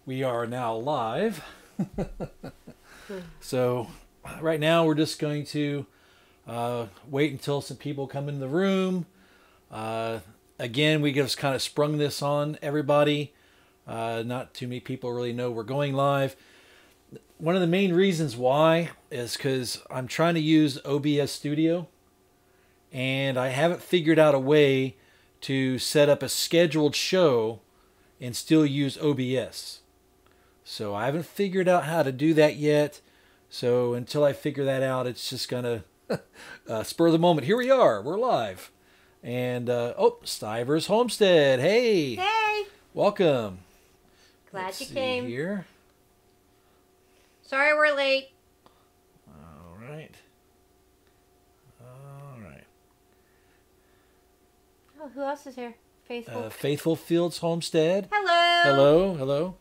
We are now live. So right now we're just going to wait until some people come in the room. Again, we just kind of sprung this on everybody. Not too many people really know we're going live. One of the main reasons why is because I'm trying to use OBS Studio, and I haven't figured out a way to set up a scheduled show and still use OBS. So I haven't figured out how to do that yet. So until I figure that out, it's just gonna spur of the moment. Here we are, we're live. And oh, Stivers Homestead, hey! Hey! Welcome. Glad Let's you see came. here. Sorry we're late. All right. All right. Oh, who else is here? Faithful. Faithful Fields Homestead. Hello. Hello.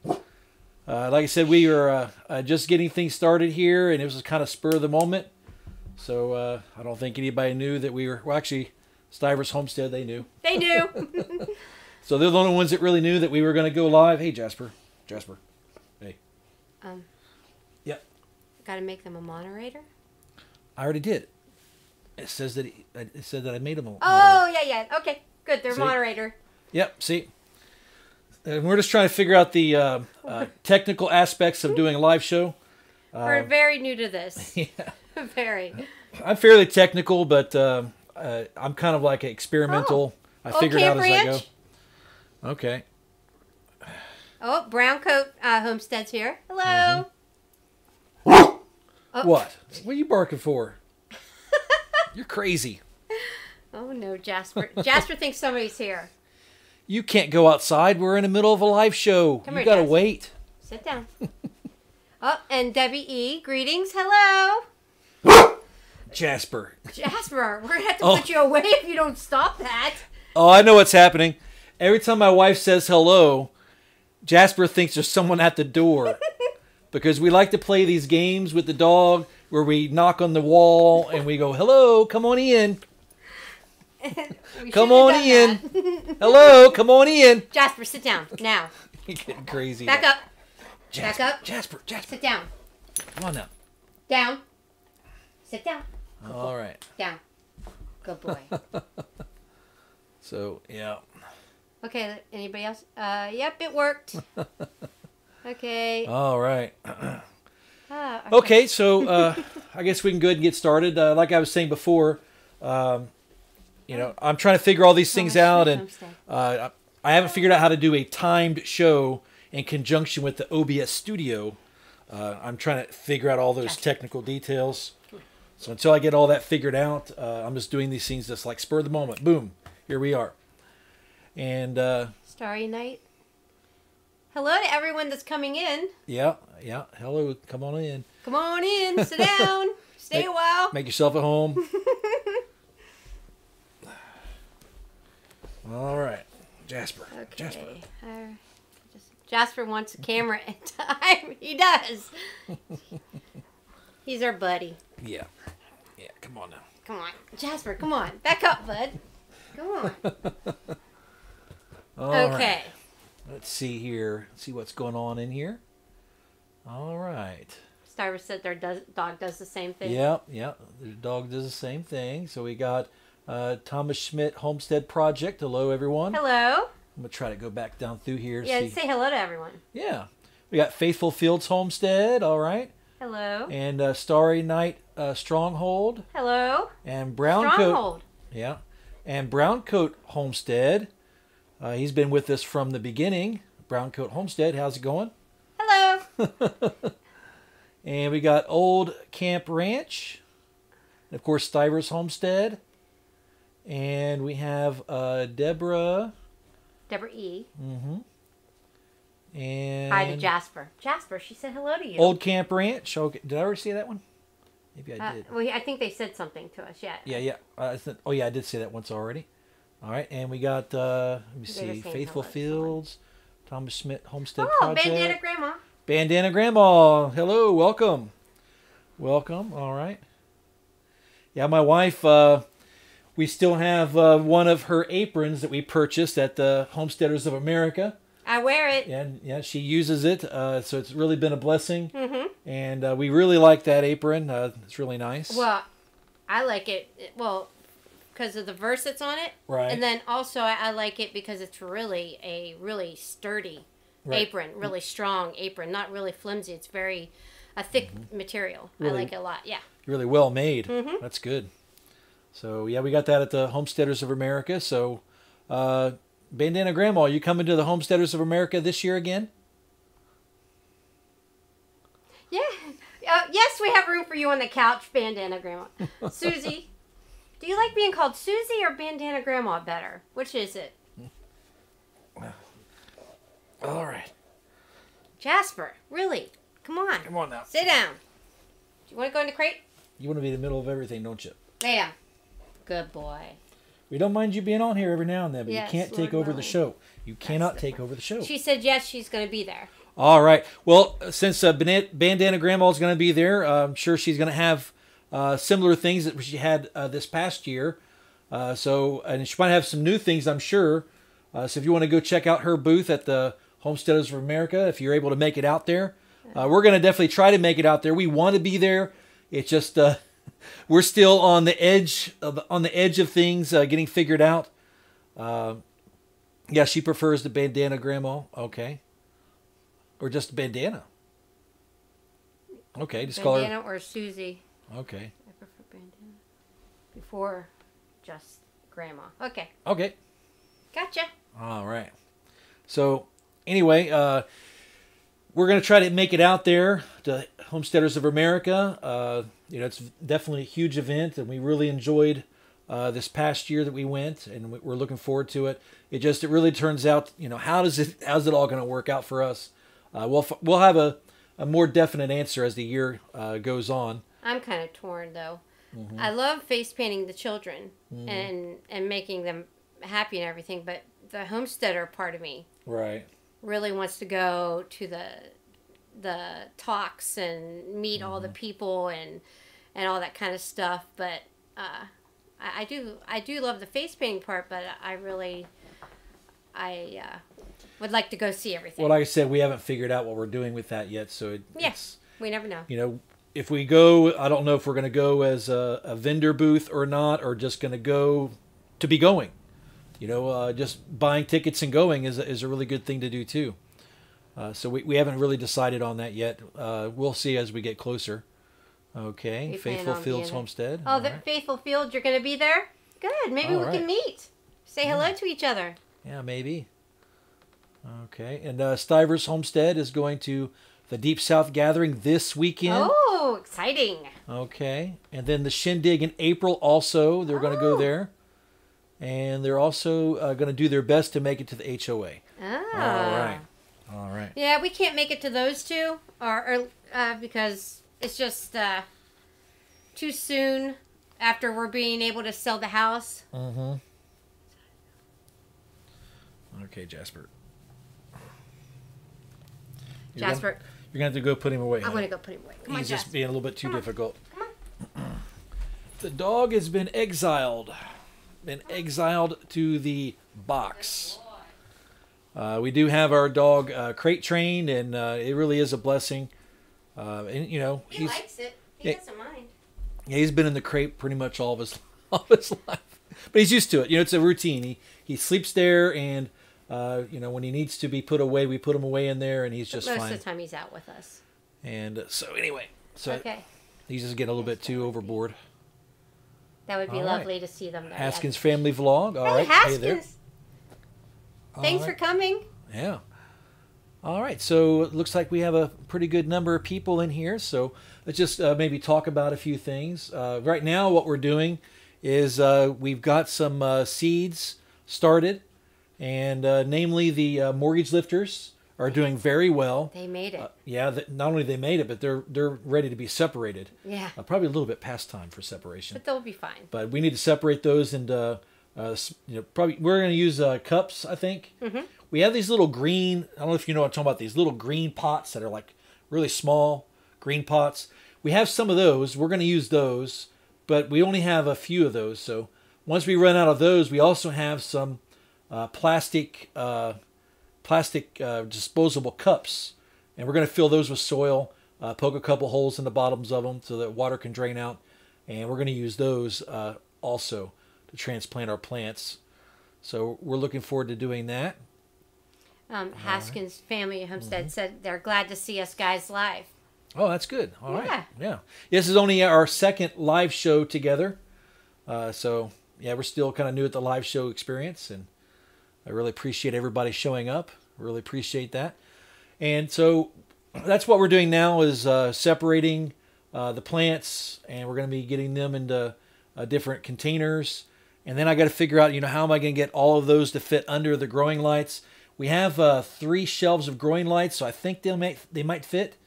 Like I said, we are just getting things started here, and it was kind of spur of the moment. So I don't think anybody knew that we were. Well, actually, Stivers Homestead, they knew. They knew. So they're the only ones that really knew that we were going to go live. Hey, Jasper. Hey. Yep. Gotta make them a moderator. I already did. It says that it said that I made them a moderator. Oh yeah. Okay, good. They're See? moderator. Yep. See. And we're just trying to figure out the technical aspects of doing a live show. We're very new to this. Yeah. Very. I'm fairly technical, but I'm kind of like experimental. I figure it out as I go. Okay. Oh, Brown Coat Homestead's here. Hello. Oh. Oh. What? What are you barking for? You're crazy. Oh no, Jasper. Jasper thinks somebody's here. You can't go outside. We're in the middle of a live show. Come You here, gotta Jasper. wait. Sit down. Oh, and Debbie E. Greetings. Hello. Jasper. Jasper, we're gonna have to Oh. put you away if you don't stop that. Oh, I know what's happening. Every time my wife says hello, Jasper thinks there's someone at the door. Because we like to play these games with the dog where we knock on the wall and we go, hello, come on in. We Come shouldn't on have in. done that. Hello, come on in. Jasper, sit down now. You're getting crazy. Back up. Jasper, Back up. Jasper. Sit down. Come on now. Down. Sit down. All right. Down. Good boy. So, yeah. Okay, anybody else? Yep, it worked. Okay. All right. Ah, Okay, so I guess we can go ahead and get started. Like I was saying before, I'm trying to figure all these things out, and I haven't figured out how to do a timed show in conjunction with the OBS Studio. I'm trying to figure out all those technical details. So until I get all that figured out, I'm just doing these things just like spur of the moment. Boom, here we are. And Starry Night. Hello to everyone that's coming in. yeah. Hello, come on in. Come on in. Sit down. Stay a while. Make yourself at home. All right, Jasper. Okay. Jasper. Jasper wants a camera at time. He does. He's our buddy. Yeah. Come on now. Come on. Jasper, come on. Back up, bud. Come on. All Okay. right. Let's see here. See what's going on in here. All right. Stiver said their dog does the same thing. Yeah. The dog does the same thing. So we got Thomas Schmidt Homestead Project. Hello, everyone. Hello. I'm gonna try to go back down through here. Yeah, See. say hello to everyone. Yeah. We got Faithful Fields Homestead. All right. Hello. And Starry Night Stronghold. Hello. And Brown Coat. Stronghold. Yeah. And Brown Coat Homestead. He's been with us from the beginning. Brown Coat Homestead, how's it going? Hello. And we got Old Camp Ranch. And of course, Stivers Homestead. And we have Deborah. Deborah E. Mm-hmm. And Hi to Jasper. Jasper, she said hello to you. Old Camp Ranch. Okay. Did I already say that one? Maybe I did. Well, I think they said something to us. Yeah. Yeah. I did say that once already. All right, and we got, let me see, saying Faithful hello to Fields, Thomas Schmidt Homestead Oh, Project. Bandana Grandma. Bandana Grandma. Hello, welcome. Welcome, all right. Yeah, my wife, we still have one of her aprons that we purchased at the Homesteaders of America. I wear it. Yeah, she uses it, so it's really been a blessing. Mm-hmm. And we really like that apron. It's really nice. Well, I like it. Well, because of the verse that's on it. Right. And then also I like it because it's really a really sturdy apron, really strong apron, not really flimsy. It's very a thick material. Really, I like it a lot. Yeah. Really well made. Mhm. That's good. So yeah, we got that at the Homesteaders of America. So Bandana Grandma, are you coming to the Homesteaders of America this year again? Yeah. Yes, we have room for you on the couch, Bandana Grandma. Susie, do you like being called Susie or Bandana Grandma better? Which is it? All right. Jasper, really? Come on. Come on now. Sit down. Do you want to go in the crate? You want to be in the middle of everything, don't you? Yeah. Good boy. We don't mind you being on here every now and then, but Yes, you can't take Lord over the willing. show. You cannot take over the show. She said yes, she's going to be there. All right. Well, since Bandana Grandma is going to be there, I'm sure she's going to have similar things that she had this past year. And she might have some new things, I'm sure. So if you want to go check out her booth at the Homesteaders of America, if you're able to make it out there, we're going to definitely try to make it out there. We want to be there. It's just we're still on the edge of things, getting figured out. Yeah, she prefers the Bandana Grandma. Okay. Or just a bandana. Okay, just call her. Bandana or Susie. Okay. I prefer bandana. Before just Grandma. Okay. Okay. Gotcha. All right. So, anyway, we're going to try to make it out there to Homesteaders of America. It's definitely a huge event, and we really enjoyed this past year that we went, and we're looking forward to it. It really turns out, how's it all going to work out for us? We'll have a more definite answer as the year goes on. I'm kind of torn though. Mm-hmm. I love face painting the children and making them happy and everything, but the homesteader part of me Right. really wants to go to the talks and meet all the people and all that kind of stuff. But I do love the face painting part, but I would like to go see everything. Well, like I said, we haven't figured out what we're doing with that yet, so it's we never know. If we go, I don't know if we're going to go as a vendor booth or not, or just going to go to be going. Just buying tickets and going is a really good thing to do too. So we haven't really decided on that yet. We'll see as we get closer. Okay, We plan Faithful on Fields being Homestead. Oh, All the right. Faithful Fields, you're going to be there? Good. Maybe All we right. can meet. Say hello to each other. Yeah, maybe. Okay, and Stivers Homestead is going to the Deep South Gathering this weekend. Oh, exciting. Okay, and then the Shindig in April also. They're going to go Oh. there. And they're also going to do their best to make it to the HOA. Ah. All right. Yeah, we can't make it to those two, or because it's just too soon after we're being able to sell the house. Mm-hmm. Okay, Jasper. You're Jasper, You're going to have to go put him away. I'm going to go put him away. Come on, He's just Jasper. being a little bit too Come on. difficult. Come The dog has been exiled. To the box. We do have our dog crate trained, and it really is a blessing. And He he's likes it. He Yeah. doesn't mind. he's been in the crate pretty much all of his life, but he's used to it. It's a routine. He sleeps there, and when he needs to be put away, we put him away in there, and he's just Most fine. of the time he's out with us. And so anyway, Okay. he's just getting a little bit too overboard. That would be All right. lovely to see them there. Haskins family vlog. All Hey, right, Haskins. there. All Thanks right. for coming. Yeah. All right. So it looks like we have a pretty good number of people in here. So let's just maybe talk about a few things. Right now, what we're doing is we've got some seeds started, and namely the mortgage lifters are doing very well. They made it. Not only they made it, but they're ready to be separated. Yeah. Probably a little bit past time for separation. But they'll be fine. But we need to separate those into, probably we're going to use cups, I think. Mm-hmm. We have these little green, I don't know if you know what I'm talking about, these little green pots that are like really small green pots. We have some of those. We're going to use those, but we only have a few of those. So once we run out of those, we also have some plastic plastic disposable cups, and we're going to fill those with soil, poke a couple holes in the bottoms of them so that water can drain out, and we're going to use those also to transplant our plants. So we're looking forward to doing that. Haskins Family Homestead said they're glad to see us guys live. Oh, that's good. All right. Yeah. Yeah. This is only our second live show together. So, yeah, we're still kind of new at the live show experience, and I really appreciate everybody showing up. Really appreciate that. And so that's what we're doing now is separating the plants, and we're going to be getting them into different containers. And then I got to figure out, how am I going to get all of those to fit under the growing lights? We have 3 shelves of growing lights, so I think they might fit.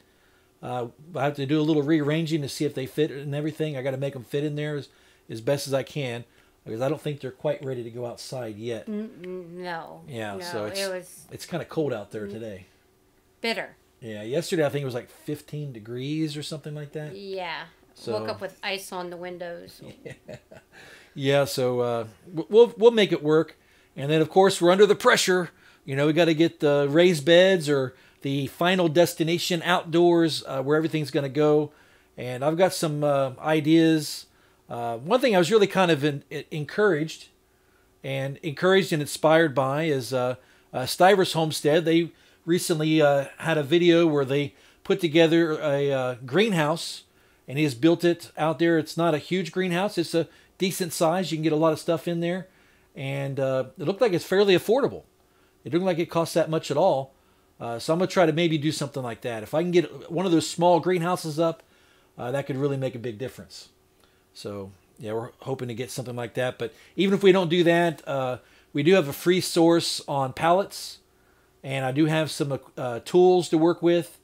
I have to do a little rearranging to see if they fit and everything. I got to make them fit in there as best as I can, because I don't think they're quite ready to go outside yet. No. Yeah, no, so it's kind of cold out there today. Bitter. Yeah, yesterday I think it was like 15 degrees or something like that. Yeah. So, woke up with ice on the windows. Yeah, so we'll make it work. And then, of course, we're under the pressure. We got to get the raised beds or the final destination outdoors where everything's going to go. And I've got some ideas. One thing I was really kind of encouraged and inspired by is Stivers Homestead. They recently had a video where they put together a greenhouse, and he has built it out there. It's not a huge greenhouse. It's a decent size. You can get a lot of stuff in there. And it looked like it's fairly affordable. It didn't look like it costs that much at all. So I'm going to try to maybe do something like that. If I can get one of those small greenhouses up, that could really make a big difference. So, yeah, we're hoping to get something like that. But even if we don't do that, we do have a free source on pallets. And I do have some tools to work with.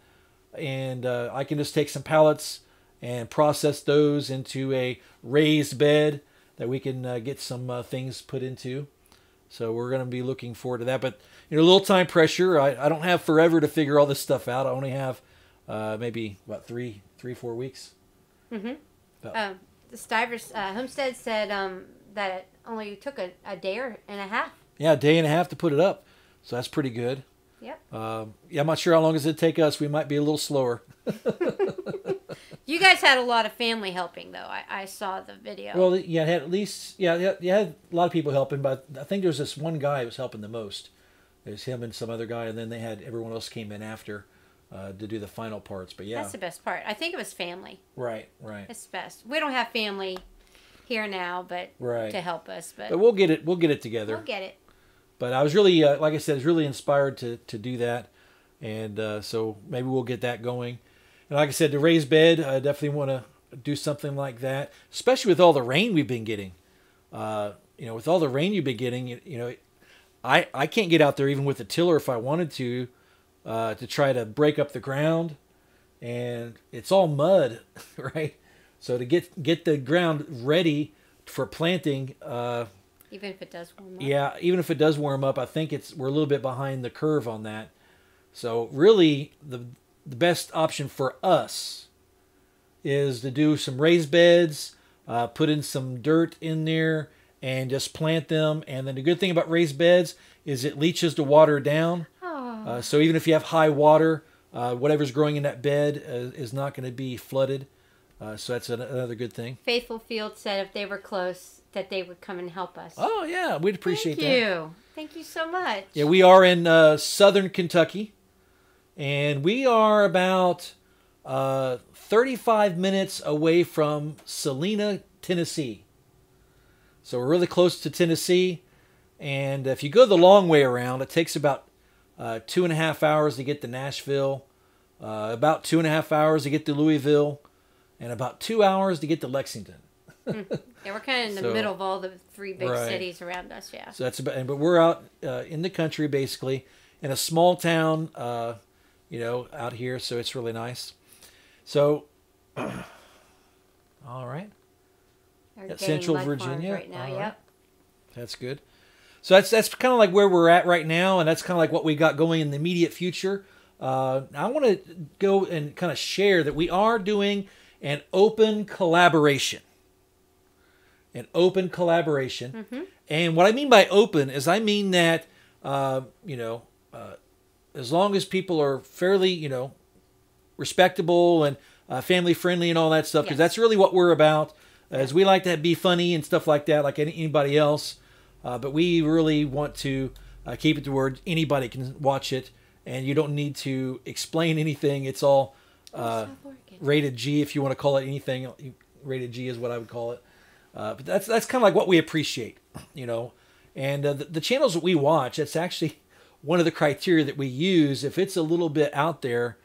And I can just take some pallets and process those into a raised bed that we can get some things put into. So we're going to be looking forward to that. But, a little time pressure. I don't have forever to figure all this stuff out. I only have maybe, 3-4 weeks? Mm-hmm. The Stivers Homestead said that it only took a day and a half. Yeah, a day and a half to put it up. So that's pretty good. Yep. Yeah, I'm not sure how long it's going to take us. We might be a little slower. You guys had a lot of family helping, though. I saw the video. Well, yeah, had you had a lot of people helping, but I think there was this one guy who was helping the most. There's him and some other guy, and then they had everyone else came in after to do the final parts. But yeah, that's the best part. I think it was family. Right. It's best. We don't have family here now, but right. to help us. But we'll get it. We'll get it together. We'll get it. But I was really, like I said, I was really inspired to do that, and so maybe we'll get that going. And like I said, the raised bed, I definitely want to do something like that, especially with all the rain we've been getting. With all the rain you've been getting, I can't get out there even with a tiller if I wanted to try to break up the ground, and it's all mud, right? So to get the ground ready for planting, even if it does warm up. Yeah, even if it does warm up, I think we're a little bit behind the curve on that. So really, the best option for us is to do some raised beds, put in some dirt in there, and just plant them. And then the good thing about raised beds is it leaches the water down. So even if you have high water, whatever's growing in that bed is not going to be flooded. So that's another good thing. Faithful Field said if they were close, that they would come and help us. Oh, yeah. We'd appreciate that. Thank you. Thank you so much. Yeah, we are in southern Kentucky. And we are about 35 minutes away from Salina, Tennessee. So we're really close to Tennessee. And if you go the long way around, it takes about 2.5 hours to get to Nashville, about 2.5 hours to get to Louisville, and about 2 hours to get to Lexington. Yeah, we're kind of in the middle of all the 3 big cities around us, yeah. So that's about, but we're out in the country, basically, in a small town, out here, so it's really nice. So, all right. Central Virginia. Right now, yep. Right. That's good. So that's kind of like where we're at right now, and that's kind of like what we got going in the immediate future. I want to go and kind of share that we are doing an open collaboration. Mm-hmm. And what I mean by open is I mean that, as long as people are fairly, respectable and family friendly and all that stuff, because that's really what we're about. As we like to be funny and stuff like that, like anybody else. But we really want to keep it to where anybody can watch it, and you don't need to explain anything. It's all rated G, if you want to call it anything. Rated G is what I would call it. But that's kind of like what we appreciate, And the channels that we watch, that's actually one of the criteria that we use. If it's a little bit out there,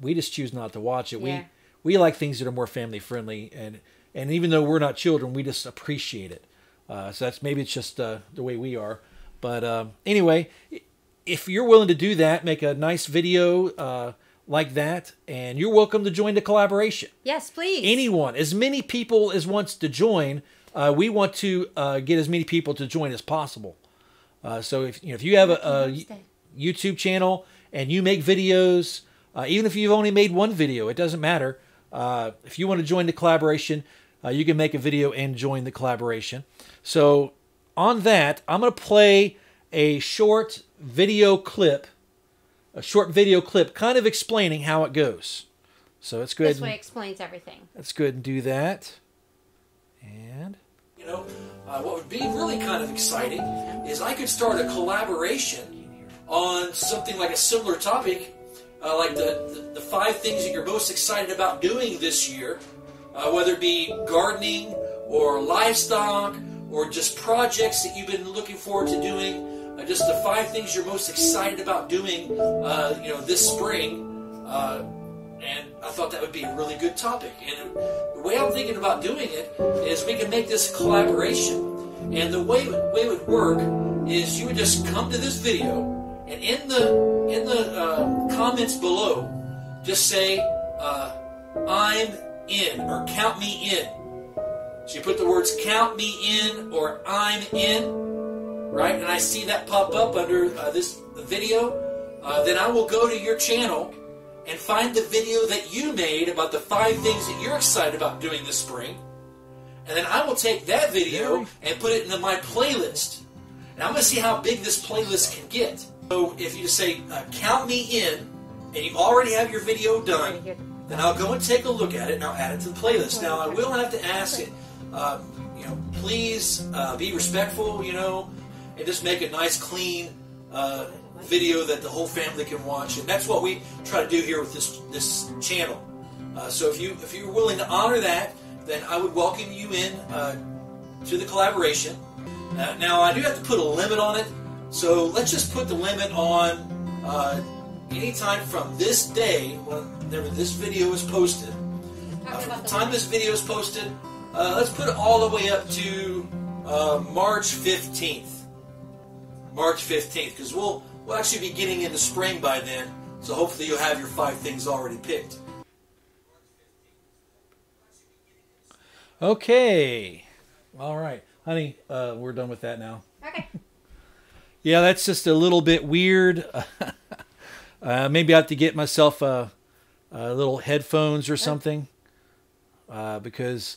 we just choose not to watch it. Yeah. We like things that are more family friendly, and even though we're not children, we just appreciate it. So maybe it's just the way we are. But anyway, if you're willing to do that, make a nice video like that, and you're welcome to join the collaboration. Yes, please. Anyone, as many people as wants to join. We want to get as many people to join as possible. So if you have a YouTube channel and you make videos, even if you've only made one video, it doesn't matter. If you want to join the collaboration, you can make a video and join the collaboration. So on that, I'm going to play a short video clip, kind of explaining how it goes. So let's go ahead. This way explains everything. Let's go ahead and do that. And what would be really kind of exciting is I could start a collaboration on something like a similar topic, like the 5 things that you're most excited about doing this year, whether it be gardening or livestock or just projects that you've been looking forward to doing. Just the 5 things you're most excited about doing, this spring. And I thought that would be a really good topic. And the way I'm thinking about doing it is we can make this a collaboration. And the way it would work is you would just come to this video, and in the comments below, just say, I'm in, or count me in. So you put the words count me in or I'm in, right? And I see that pop up under this video. Then I will go to your channel and find the video that you made about the 5 things that you're excited about doing this spring. And then I will take that video and put it into my playlist. And I'm going to see how big this playlist can get. So if you say, count me in, and you already have your video done, then I'll go and take a look at it, and I'll add it to the playlist. Now, I will have to ask it, please be respectful, and just make a nice, clean video that the whole family can watch, and that's what we try to do here with this channel. So if you're willing to honor that, then I would welcome you in to the collaboration. Now I do have to put a limit on it, so let's just put the limit on anytime from this day, whenever this video is posted. From the time this video is posted, let's put it all the way up to March 15th. March 15th, because we'll actually be getting into spring by then, so hopefully you'll have your 5 things already picked. Okay. All right. Honey, we're done with that now. Okay. Yeah, that's just a little bit weird. Maybe I have to get myself little headphones or something, because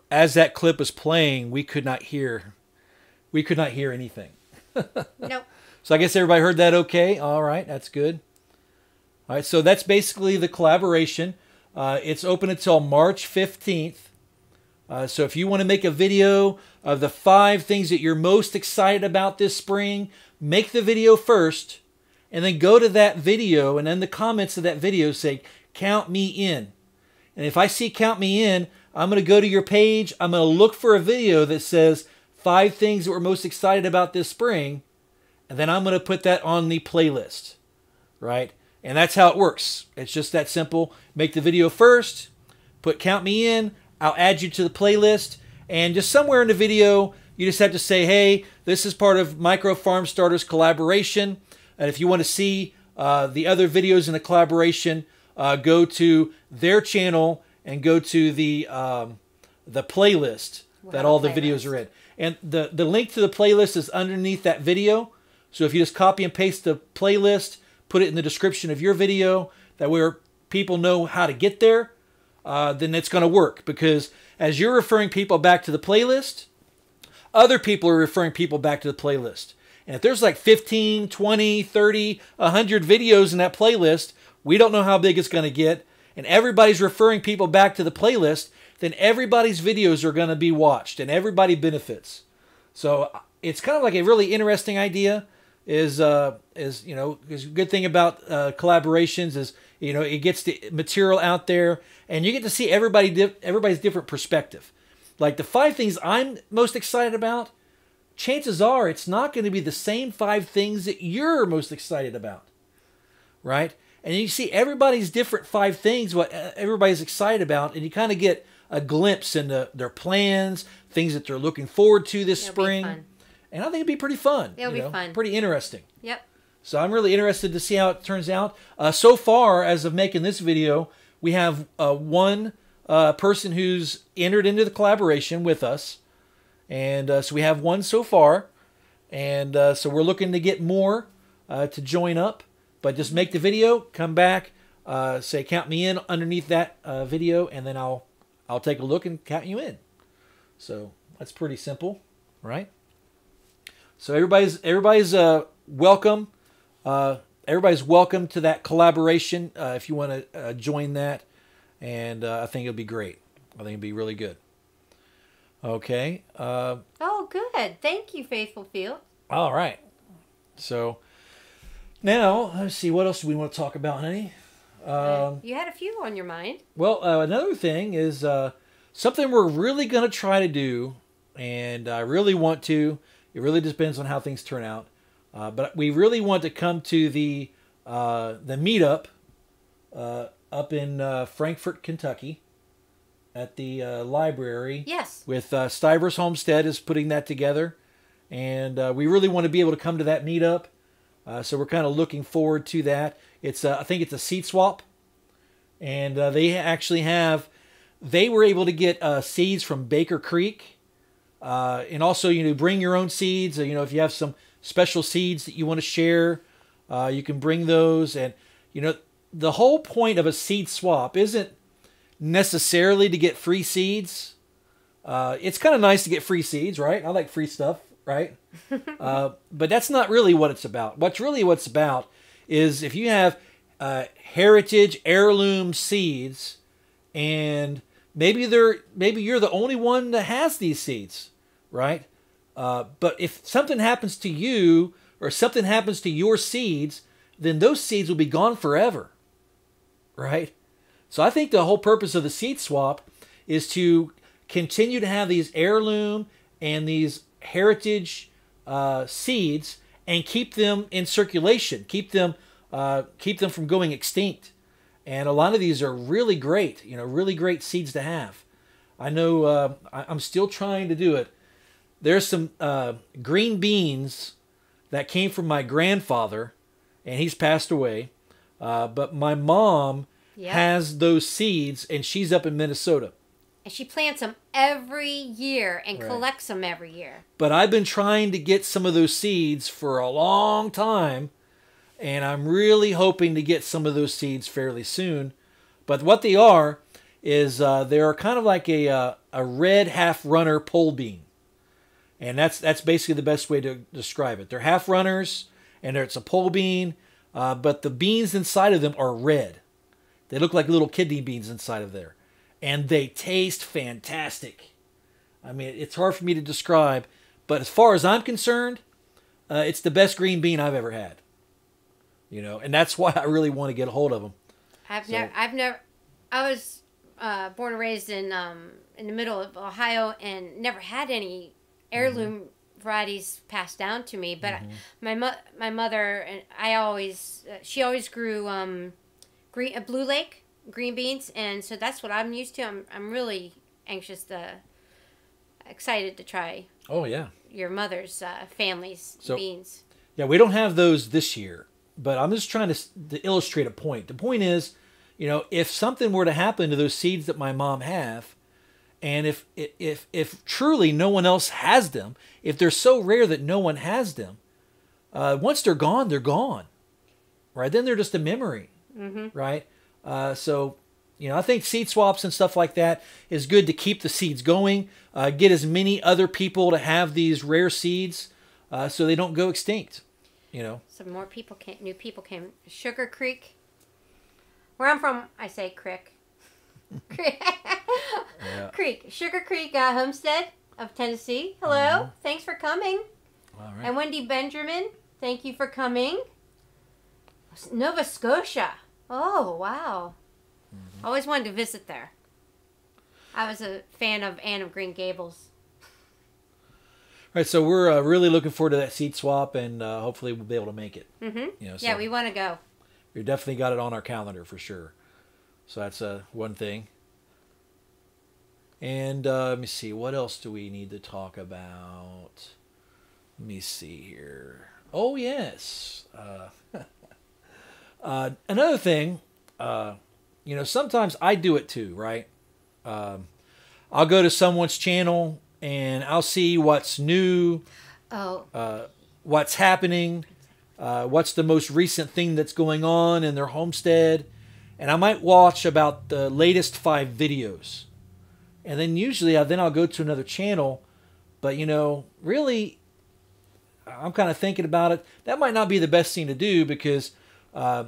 as that clip was playing, we could not hear anything. Nope. So I guess everybody heard that okay? All right, that's good. All right, so that's basically the collaboration. It's open until March 15th. So if you want to make a video of the 5 things that you're most excited about this spring, make the video first, and then go to that video, and in the comments of that video say, count me in. And if I see count me in, I'm going to go to your page. I'm going to look for a video that says 5 things that we're most excited about this spring, and then I'm going to put that on the playlist, right? And that's how it works. It's just that simple. Make the video first, put count me in, I'll add you to the playlist, and just somewhere in the video, you just have to say, hey, this is part of Micro Farm Starters collaboration, and if you want to see the other videos in the collaboration, go to their channel and go to the playlist that all the videos are in. And the link to the playlist is underneath that video. So if you just copy and paste the playlist, put it in the description of your video, that way people know how to get there, then it's going to work. Because as you're referring people back to the playlist, other people are referring people back to the playlist. And if there's like 15, 20, 30, 100 videos in that playlist, we don't know how big it's going to get. And everybody's referring people back to the playlist, then everybody's videos are going to be watched and everybody benefits. So it's kind of like a really interesting idea. Is you know, because the good thing about collaborations is, you know, it gets the material out there and you get to see everybody's different perspective. Like the 5 things I'm most excited about, chances are it's not going to be the same 5 things that you're most excited about, right? And you see everybody's different 5 things, what everybody's excited about, and you kind of get a glimpse into their plans, things that they're looking forward to this spring. And I think it'd be pretty fun. It'll be fun. Pretty interesting. Yep. So I'm really interested to see how it turns out. So far, as of making this video, we have one person who's entered into the collaboration with us. And so we have one so far. And so we're looking to get more to join up. But just make the video, come back, say count me in underneath that video, and then I'll take a look and count you in. So that's pretty simple, right? So everybody's welcome. Everybody's welcome to that collaboration if you want to join that, and I think it'll be great. I think it'll be really good. Okay. Oh, good. Thank you, Faithful Field. All right. So now let's see, what else do we want to talk about, honey? You had a few on your mind. Well, another thing is something we're really going to try to do, and I really want to. It really depends on how things turn out. But we really want to come to the meetup up in Frankfort, Kentucky at the library. Yes. With Stivers Homestead is putting that together. And we really want to be able to come to that meetup. So we're kind of looking forward to that. It's I think it's a seed swap. And they were able to get seeds from Baker Creek. And also, you know, bring your own seeds. You know, if you have some special seeds that you want to share, you can bring those. And, you know, the whole point of a seed swap isn't necessarily to get free seeds. It's kind of nice to get free seeds, right? I like free stuff, right? But that's not really what it's about. What's about is if you have heritage heirloom seeds, and maybe you're the only one that has these seeds, right? But if something happens to you or something happens to your seeds, then those seeds will be gone forever, right? So I think the whole purpose of the seed swap is to continue to have these heirloom and these heritage seeds and keep them in circulation, keep them from going extinct. And a lot of these are really great, you know, really great seeds to have. I know I'm still trying to do it. There's some green beans that came from my grandfather, and he's passed away. But my mom has those seeds, and she's up in Minnesota. And she plants them every year and collects them every year. But I've been trying to get some of those seeds for a long time, and I'm really hoping to get some of those seeds fairly soon. But what they are is they are kind of like a red half-runner pole bean. And that's basically the best way to describe it. They're half-runners, and it's a pole bean, but the beans inside of them are red. They look like little kidney beans inside of there. And they taste fantastic. I mean, it's hard for me to describe, but as far as I'm concerned, it's the best green bean I've ever had. You know, and that's why I really want to get a hold of them. I was born and raised in the middle of Ohio and never had any heirloom varieties passed down to me. But my mother and she always grew Blue Lake green beans, and so that's what I'm used to. I'm really excited to try. Oh yeah, your mother's family's beans. Yeah, we don't have those this year, but I'm just trying to illustrate a point. The point is, you know, if something were to happen to those seeds that my mom have, and if truly no one else has them, if they're so rare that no one has them, once they're gone, right? Then they're just a memory, right? So, you know, I think seed swaps and stuff like that is good to keep the seeds going, get as many other people to have these rare seeds. so they don't go extinct. You know. Some more people came. New people came. Sugar Creek. Where I'm from, I say Crick. Yeah. Creek. Sugar Creek Homestead of Tennessee. Hello. Thanks for coming. All right. And Wendy Benjamin, thank you for coming. Nova Scotia. Oh, wow. Always wanted to visit there. I was a fan of Anne of Green Gables. All right, so we're really looking forward to that seed swap, and hopefully we'll be able to make it. Mm-hmm. You know, so Yeah, we want to go. we definitely got it on our calendar for sure. So that's one thing. And let me see, what else do we need to talk about? Let me see here. Oh, yes. Another thing, you know, sometimes I do it too, right? I'll go to someone's channel and I'll see what's new, Oh, what's happening, what's the most recent thing that's going on in their homestead. And I might watch about the latest 5 videos. And then usually I'll go to another channel. But, you know, really, I'm kind of thinking about it. That might not be the best thing to do because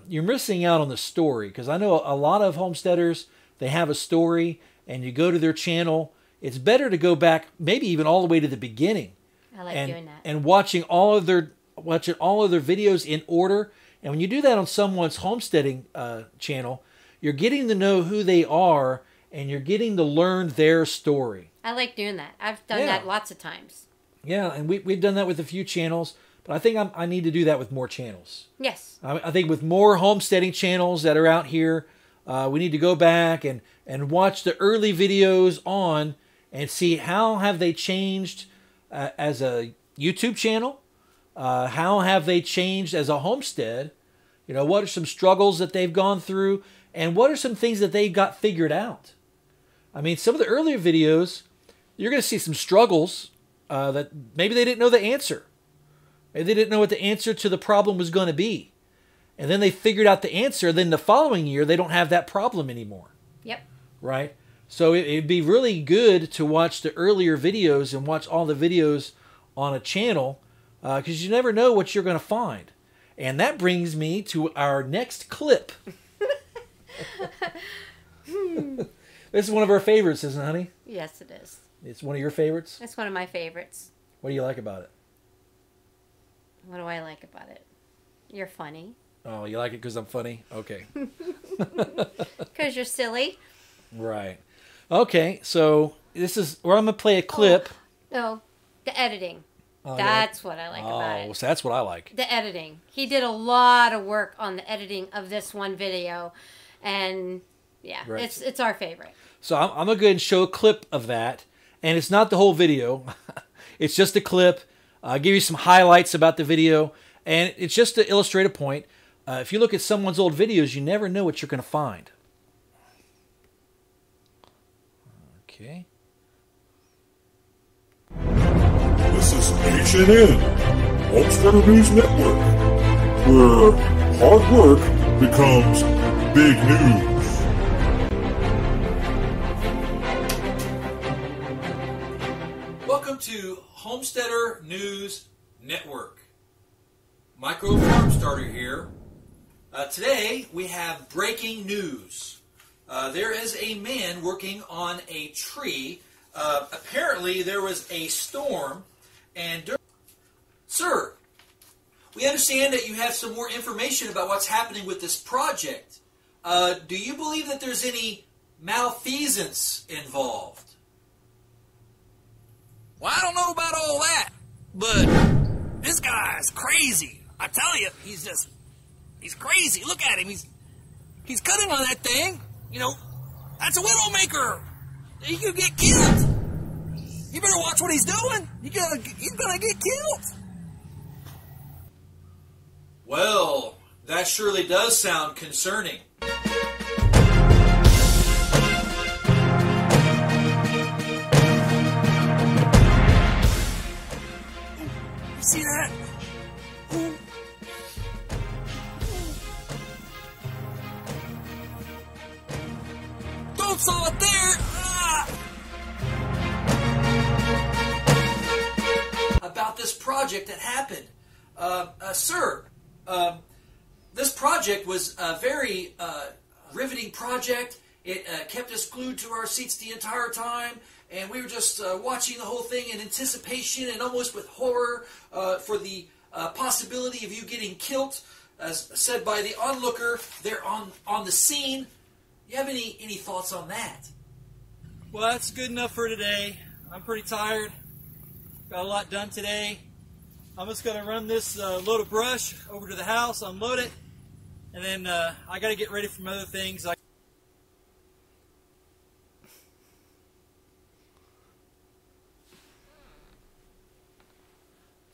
you're missing out on the story. Because I know a lot of homesteaders, they have a story and you go to their channel. It's better to go back maybe even all the way to the beginning. I like doing that. And watching all of their videos in order. And when you do that on someone's homesteading channel, you're getting to know who they are and you're getting to learn their story. I like doing that. I've done Yeah. that lots of times. Yeah, and we've done that with a few channels, but I think I need to do that with more channels. Yes. I think with more homesteading channels that are out here, we need to go back and watch the early videos on and see how have they changed as a YouTube channel, how have they changed as a homestead, you know, what are some struggles that they've gone through, and what are some things that they got figured out. I mean, some of the earlier videos, you're going to see some struggles that maybe they didn't know the answer. Maybe they didn't know what the answer to the problem was going to be. And then they figured out the answer. Then the following year, they don't have that problem anymore. Yep. Right? So it'd be really good to watch the earlier videos and watch all the videos on a channel because you never know what you're going to find. And that brings me to our next clip. This is one of our favorites, isn't it, honey? Yes, it is. It's one of your favorites? That's one of my favorites. What do you like about it? What do I like about it? You're funny. Oh, you like it because I'm funny? Okay. Because you're silly. Right. Okay, so this is where I'm going to play a clip. No, the editing. Oh, That's what I like about Oh, it. so that's what I like. The editing. He did a lot of work on the editing of this one video. And yeah, Right. it's our favorite. So I'm going to go ahead and show a clip of that. And it's not the whole video. It's just a clip. I'll give you some highlights about the video. And it's just to illustrate a point. If you look at someone's old videos, you never know what you're going to find. Okay. This is HNN, Homesteader News Network, where hard work becomes big news. Welcome to Homesteader News Network. Micro Farm Starter here. Today we have breaking news. There is a man working on a tree. Apparently there was a storm and... Sir, we understand that you have some more information about what's happening with this project. Do you believe that there's any malfeasance involved? Well, I don't know about all that, but this guy's crazy. I tell you, he's crazy. Look at him. He's cutting on that thing. You know, that's a widowmaker. He could get killed. You better watch what he's doing. He's gonna get killed. Well, that surely does sound concerning. You see that? Ooh. Don't saw it there. Ah. About about this project that happened. Sir, this project was a very riveting project. It kept us glued to our seats the entire time, and we were just watching the whole thing in anticipation and almost with horror for the possibility of you getting killed, as said by the onlooker there on the scene. You have any thoughts on that? Well, that's good enough for today. I'm pretty tired. Got a lot done today. I'm just going to run this load of brush over to the house, unload it, and then I got to get ready for other things. I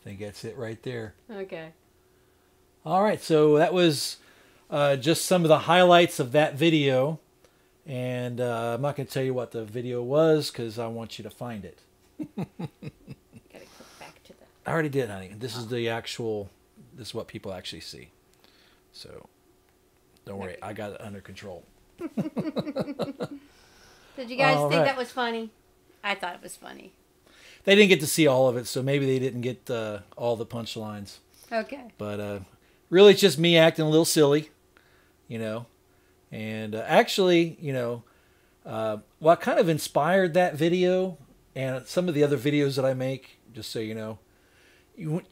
think that's it right there. Okay. All right, so that was just some of the highlights of that video. And I'm not going to tell you what the video was because I want you to find it. Gotta click back to the... I already did, honey. This is the actual, this is what people actually see. So don't worry, I got it under control. Did you guys All think right. that was funny? I thought it was funny. They didn't get to see all of it, so maybe they didn't get all the punchlines. Okay. But really, it's just me acting a little silly, you know. And actually, you know, what kind of inspired that video and some of the other videos that I make, just so you know,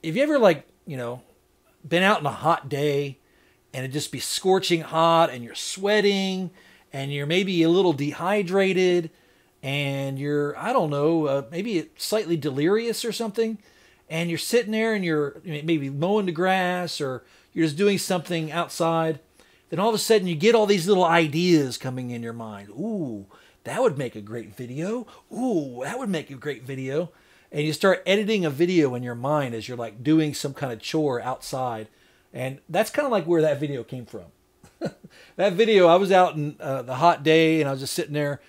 if you ever, like, you know, been out on a hot day and it just be scorching hot and you're sweating and you're maybe a little dehydrated and you're, I don't know, maybe slightly delirious or something, and you're sitting there and you're maybe mowing the grass or you're just doing something outside, then all of a sudden you get all these little ideas coming in your mind. Ooh, that would make a great video. Ooh, that would make a great video. And you start editing a video in your mind as you're like doing some kind of chore outside. And that's kind of like where that video came from. That video, I was out in the hot day and I was just sitting there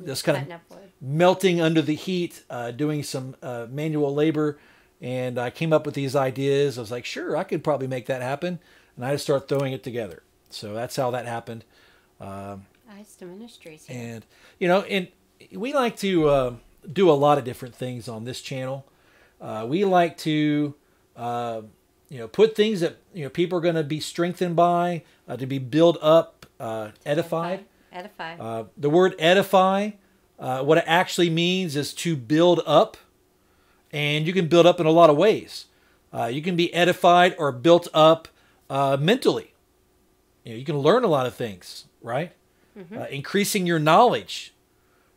just kind of melting under the heat, doing some manual labor. And I came up with these ideas. I was like, sure, I could probably make that happen. And I just started throwing it together. So that's how that happened. Ice Ministries. And, you know, and we like to do a lot of different things on this channel. We like to, you know, put things that, you know, people are going to be strengthened by, to be built up, edified. Edify. The word edify, what it actually means is to build up. And you can build up in a lot of ways. You can be edified or built up mentally. You know, you can learn a lot of things, right? Mm-hmm. Increasing your knowledge.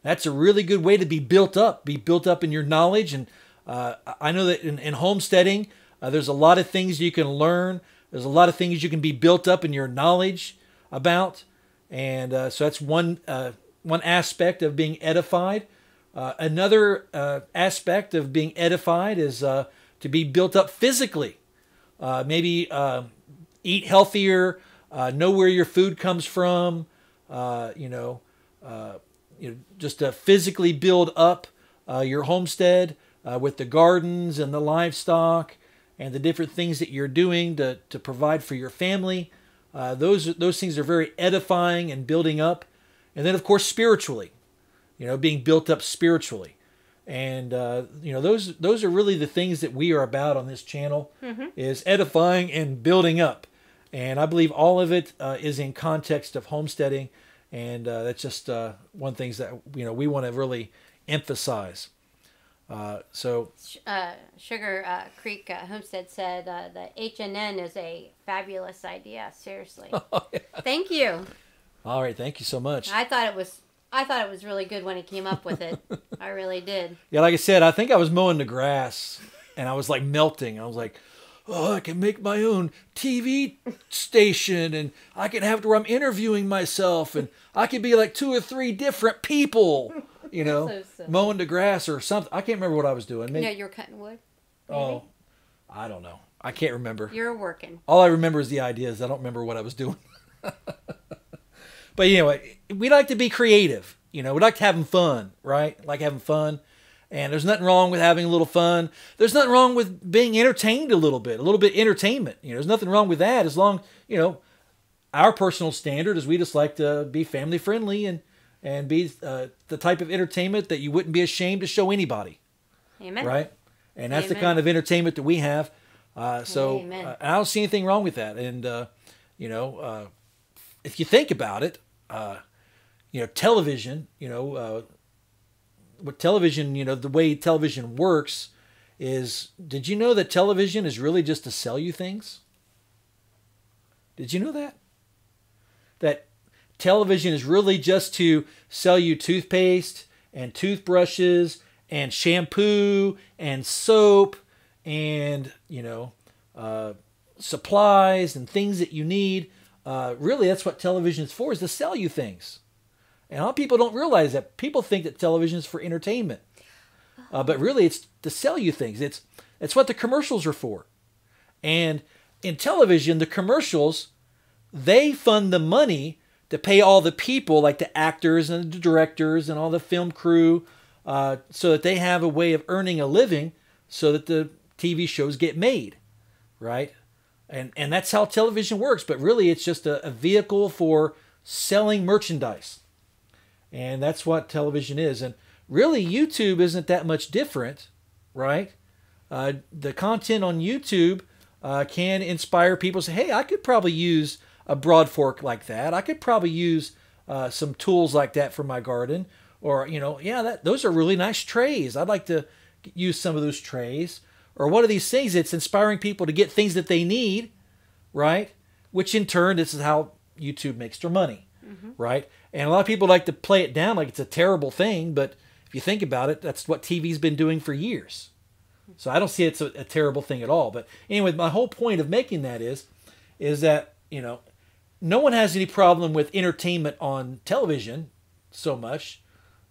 That's a really good way to be built up. Be built up in your knowledge. And I know that in homesteading, there's a lot of things you can learn. There's a lot of things you can be built up in your knowledge about. And so that's one aspect of being edified. Another aspect of being edified is to be built up physically. Maybe eat healthier, know where your food comes from, just to physically build up your homestead with the gardens and the livestock and the different things that you're doing to provide for your family. Those things are very edifying and building up. And then, of course, spiritually, you know, being built up spiritually. And, you know, those are really the things that we are about on this channel, is edifying and building up. And I believe all of it is in context of homesteading. And that's just one of the things that, you know, we want to really emphasize. Sugar Creek Homestead said the HNN is a fabulous idea. Seriously. Oh, yeah. Thank you. All right. Thank you so much. I thought it was really good when he came up with it. I really did. Yeah, like I said, I think I was mowing the grass and I was like melting. I was like, oh, I can make my own TV station and I can have it where I'm interviewing myself and I can be like 2 or 3 different people, you know, So mowing the grass or something. I can't remember what I was doing. Maybe, You know, you're cutting wood. Maybe? oh, I don't know. I can't remember. You're working. All I remember is the ideas. I don't remember what I was doing. But anyway, we like to be creative. You know, we like having fun, right? Like having fun. And there's nothing wrong with having a little fun. There's nothing wrong with being entertained a little bit entertainment. You know, there's nothing wrong with that as long, you know, our personal standard is we just like to be family friendly and be the type of entertainment that you wouldn't be ashamed to show anybody. Amen. Right? And that's the Amen. kind of entertainment that we have. So Amen. I don't see anything wrong with that. And, if you think about it, television, what television, the way television works is, did you know that television is really just to sell you things? Did you know that? That television is really just to sell you toothpaste and toothbrushes and shampoo and soap and, supplies and things that you need. Really, that's what television is for, is to sell you things. And a lot of people don't realize that. People think that television is for entertainment. But really, it's to sell you things. It's what the commercials are for. And in television, the commercials, they fund the money to pay all the people, like the actors and the directors and all the film crew, so that they have a way of earning a living so that the TV shows get made, right? And that's how television works. But really, it's just a vehicle for selling merchandise. And that's what television is. And really, YouTube isn't that much different, right? The content on YouTube can inspire people to say, hey, I could probably use a broad fork like that. I could probably use some tools like that for my garden. Or, those are really nice trays. I'd like to use some of those trays. Or one of these things, it's inspiring people to get things that they need, right? Which in turn, this is how YouTube makes their money, right? And a lot of people like to play it down like it's a terrible thing, but if you think about it, that's what TV's been doing for years. So I don't see it's a terrible thing at all. But anyway, my whole point of making that is that, no one has any problem with entertainment on television so much.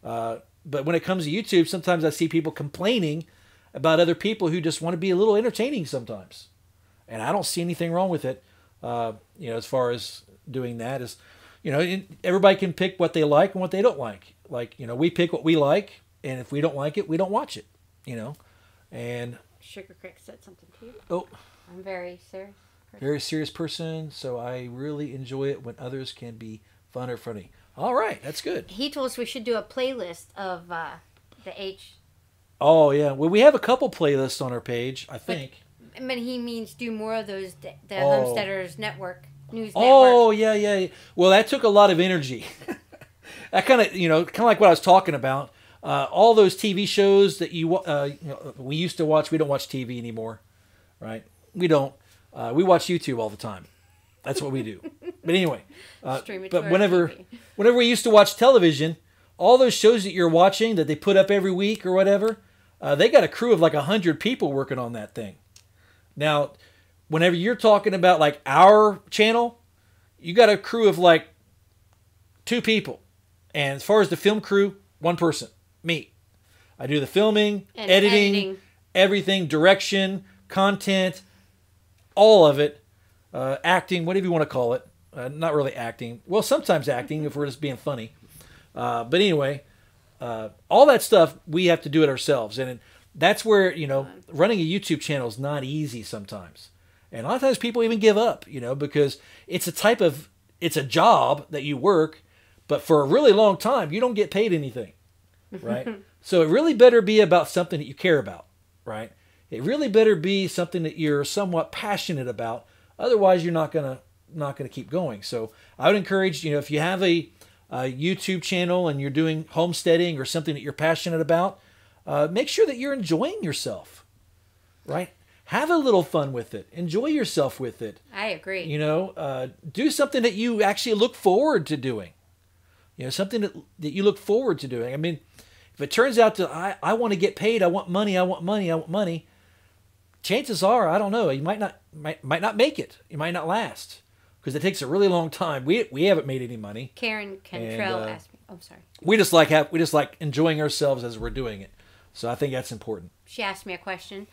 But when it comes to YouTube, sometimes I see people complaining about other people who just want to be a little entertaining sometimes. And I don't see anything wrong with it, as far as doing that. Is, everybody can pick what they like and what they don't like. Like, we pick what we like, and if we don't like it, we don't watch it, And Sugar Crick said something to you. Oh, I'm very serious. very serious person, so I really enjoy it when others can be fun or funny. All right, that's good. He told us we should do a playlist of the H. Oh, yeah. Well, we have a couple playlists on our page, I think. But he means do more of those, the Oh. Homesteaders Network, News Oh, Network. yeah. Well, that took a lot of energy. That kind of like what I was talking about. All those TV shows that we used to watch. We don't watch TV anymore, right? We don't. We watch YouTube all the time. That's what we do. But anyway, Stream it but to our whenever TV. we used to watch television, all those shows that you're watching that they put up every week or whatever, they got a crew of like 100 people working on that thing. Now, whenever you're talking about like our channel, you got a crew of like 2 people. And as far as the film crew, 1 person, me. I do the filming, And editing, everything, direction, content, all of it, acting, whatever you want to call it. Not really acting. Well, sometimes acting if we're just being funny. But anyway, all that stuff, we have to do it ourselves. And that's where, running a YouTube channel is not easy sometimes. And a lot of times people even give up, because it's a job that you work, but for a really long time, you don't get paid anything, right? So it really better be about something that you care about, right? It really better be something that you're somewhat passionate about. Otherwise, you're not gonna keep going. So I would encourage, if you have a YouTube channel and you're doing homesteading or something that you're passionate about, make sure that you're enjoying yourself, right? Have a little fun with it. Enjoy yourself with it. I agree. Do something that you actually look forward to doing. Something that you look forward to doing. I mean, if it turns out that I want to get paid, I want money, chances are, I don't know, you might not make it. You might not last because it takes a really long time. We haven't made any money. Karen Cantrell And, asked me. Oh, sorry. We just like enjoying ourselves as we're doing it. So I think that's important. She asked me a question.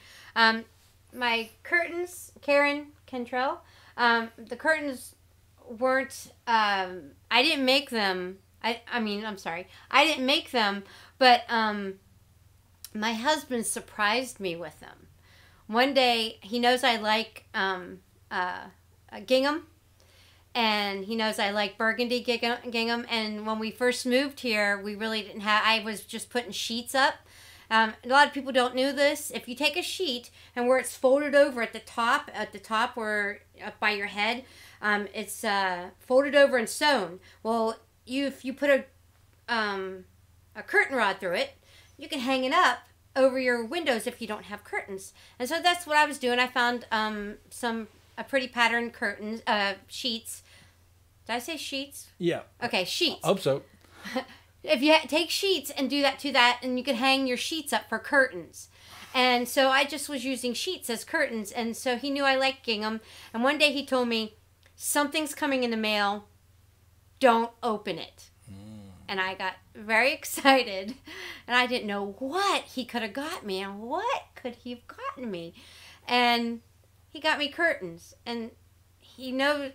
My curtains, Karen Cantrell, the curtains weren't, I didn't make them. I'm sorry. I didn't make them, but my husband surprised me with them. One day, he knows I like gingham, and he knows I like burgundy gingham, and when we first moved here, we really didn't have, I was just putting sheets up, A lot of people don't know this. If you take a sheet and where it's folded over at the top where up by your head, it's folded over and sewn. Well, if you put a curtain rod through it, you can hang it up over your windows if you don't have curtains. And so that's what I was doing. I found a pretty patterned curtains, sheets. Did I say sheets? Yeah. Okay, sheets. I hope so. If you take sheets and do that to that, and you can hang your sheets up for curtains. And so I just was using sheets as curtains, and so he knew I liked gingham. And one day he told me, something's coming in the mail, don't open it. And I got very excited, and I didn't know what he could have got me, and what could he have gotten me. And he got me curtains, and he knows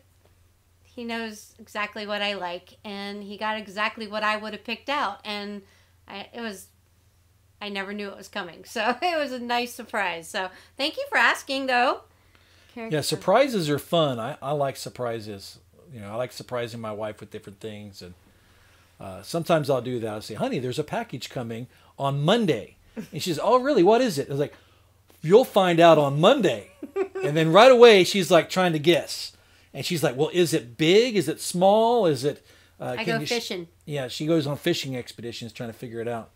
exactly what I like, and he got exactly what I would have picked out, and I never knew it was coming, so it was a nice surprise. So thank you for asking, though. Yeah, surprises are fun. I like surprises. I like surprising my wife with different things, and sometimes I'll do that. I'll say, honey, there's a package coming on Monday. And she says, oh, really? What is it? I was like, you'll find out on Monday. And then right away, she's like trying to guess. And she's like, well, is it big? Is it small? Is it... I go fishing. Yeah, she goes on fishing expeditions trying to figure it out.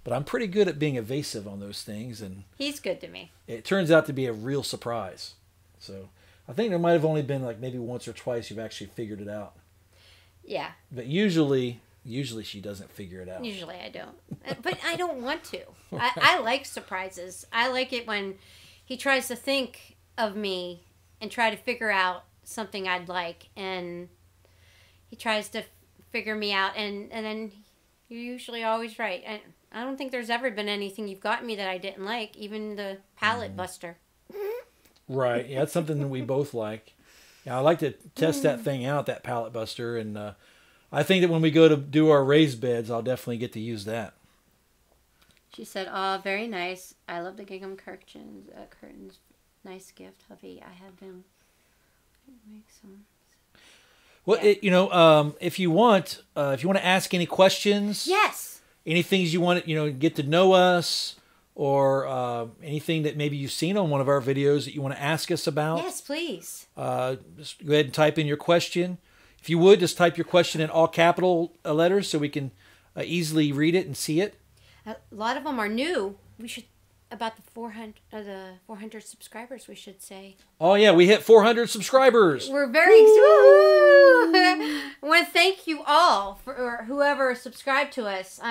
But I'm pretty good at being evasive on those things. And he's good to me. It turns out to be a real surprise. So I think there might have only been like maybe once or twice you've actually figured it out. Yeah. But usually she doesn't figure it out. Usually I don't. But I don't want to. I like surprises. I like it when he tries to think of me and try to figure out something I'd like. And he tries to figure me out. And then you're usually always right. And I don't think there's ever been anything you've gotten me that I didn't like. Even the palette buster. Right. Yeah, that's something that we both like. Yeah, I like to test that thing out, that palette buster. And I think that when we go to do our raised beds, I'll definitely get to use that. She said, oh, very nice. I love the gingham curtains. Nice gift, hubby. I have them. Make some. Well, yeah. If you want to ask any questions. Yes. Any things you want to, get to know us, or anything that maybe you've seen on one of our videos that you want to ask us about. Yes, please. Just go ahead and type in your question. If you would, just type your question in all capital letters so we can easily read it and see it. A lot of them are new. We should, about the 400 subscribers, we should say. Oh, yeah, we hit 400 subscribers. We're very I want to thank you all for whoever subscribed to us.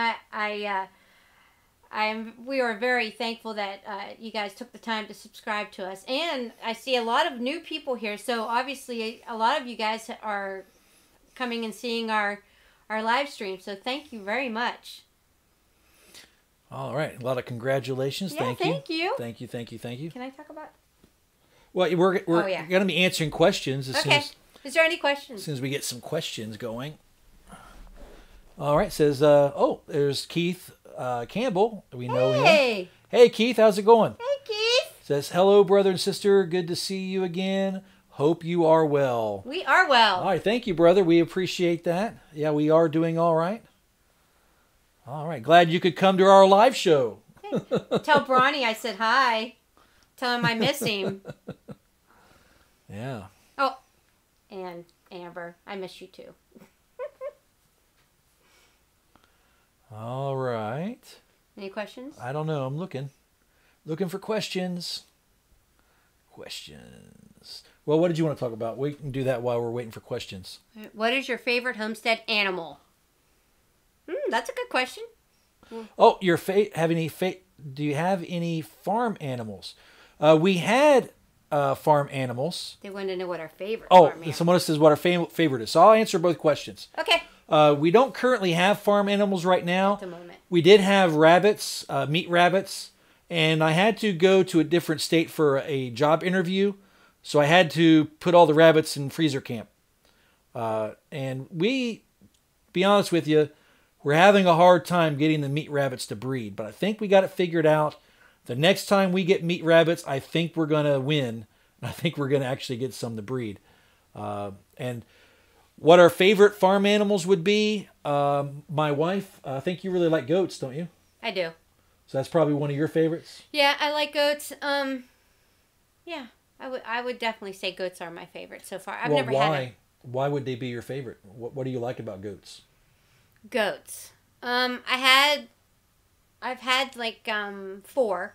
We are very thankful that you guys took the time to subscribe to us. And I see a lot of new people here. So obviously a lot of you guys are coming and seeing our live stream. So thank you very much. All right. A lot of congratulations. Yeah, thank you. Thank you. Thank you. Can I talk about? Well, we're going to be answering questions as soon as... Is there any questions? As soon as we get some questions going. All right. Says, there's Keith Campbell. We know him. Hey, Keith. How's it going? Hey, Keith. Says, hello, brother and sister. Good to see you again. Hope you are well. We are well. All right. Thank you, brother. We appreciate that. Yeah, we are doing all right. All right. Glad you could come to our live show. Hey, tell Bronny I said hi. Tell him I miss him. Yeah. Oh, and Amber, I miss you too. All right. Any questions? I don't know. I'm looking for questions. Well, what did you want to talk about? We can do that while we're waiting for questions. What is your favorite homestead animal? That's a good question. Oh, do you have any farm animals? We had farm animals. They want to know what our favorite farm animal. Someone says what our favorite is. So I'll answer both questions. Okay. We don't currently have farm animals right now. At the moment. We did have rabbits, meat rabbits, and I had to go to a different state for a job interview. So I had to put all the rabbits in freezer camp. And be honest with you, we're having a hard time getting the meat rabbits to breed. But I think we got it figured out. The next time we get meat rabbits, I think we're going to win. I think we're going to actually get some to breed. And what our favorite farm animals would be, my wife, I think you really like goats, don't you? I do. So that's probably one of your favorites? Yeah, I like goats. Yeah, I would definitely say goats are my favorite so far. I've Well, never why? had Why would they be your favorite? What do you like about goats? goats. I've had like 4,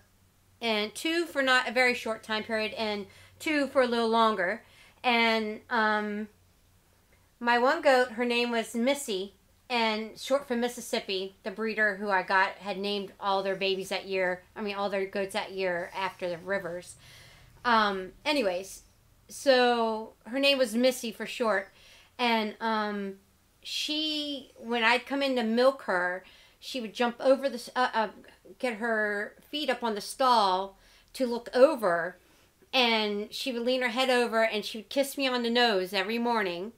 and 2 for not a very short time period, and 2 for a little longer. And my one goat, her name was Missy, and short for Mississippi. The breeder who I got had named all their babies that year. I mean, all their goats that year after the rivers. Anyways, so her name was Missy for short, and she, when I'd come in to milk her, she would jump over the get her feet up on the stall to look over, and she would lean her head over and she would kiss me on the nose every morning,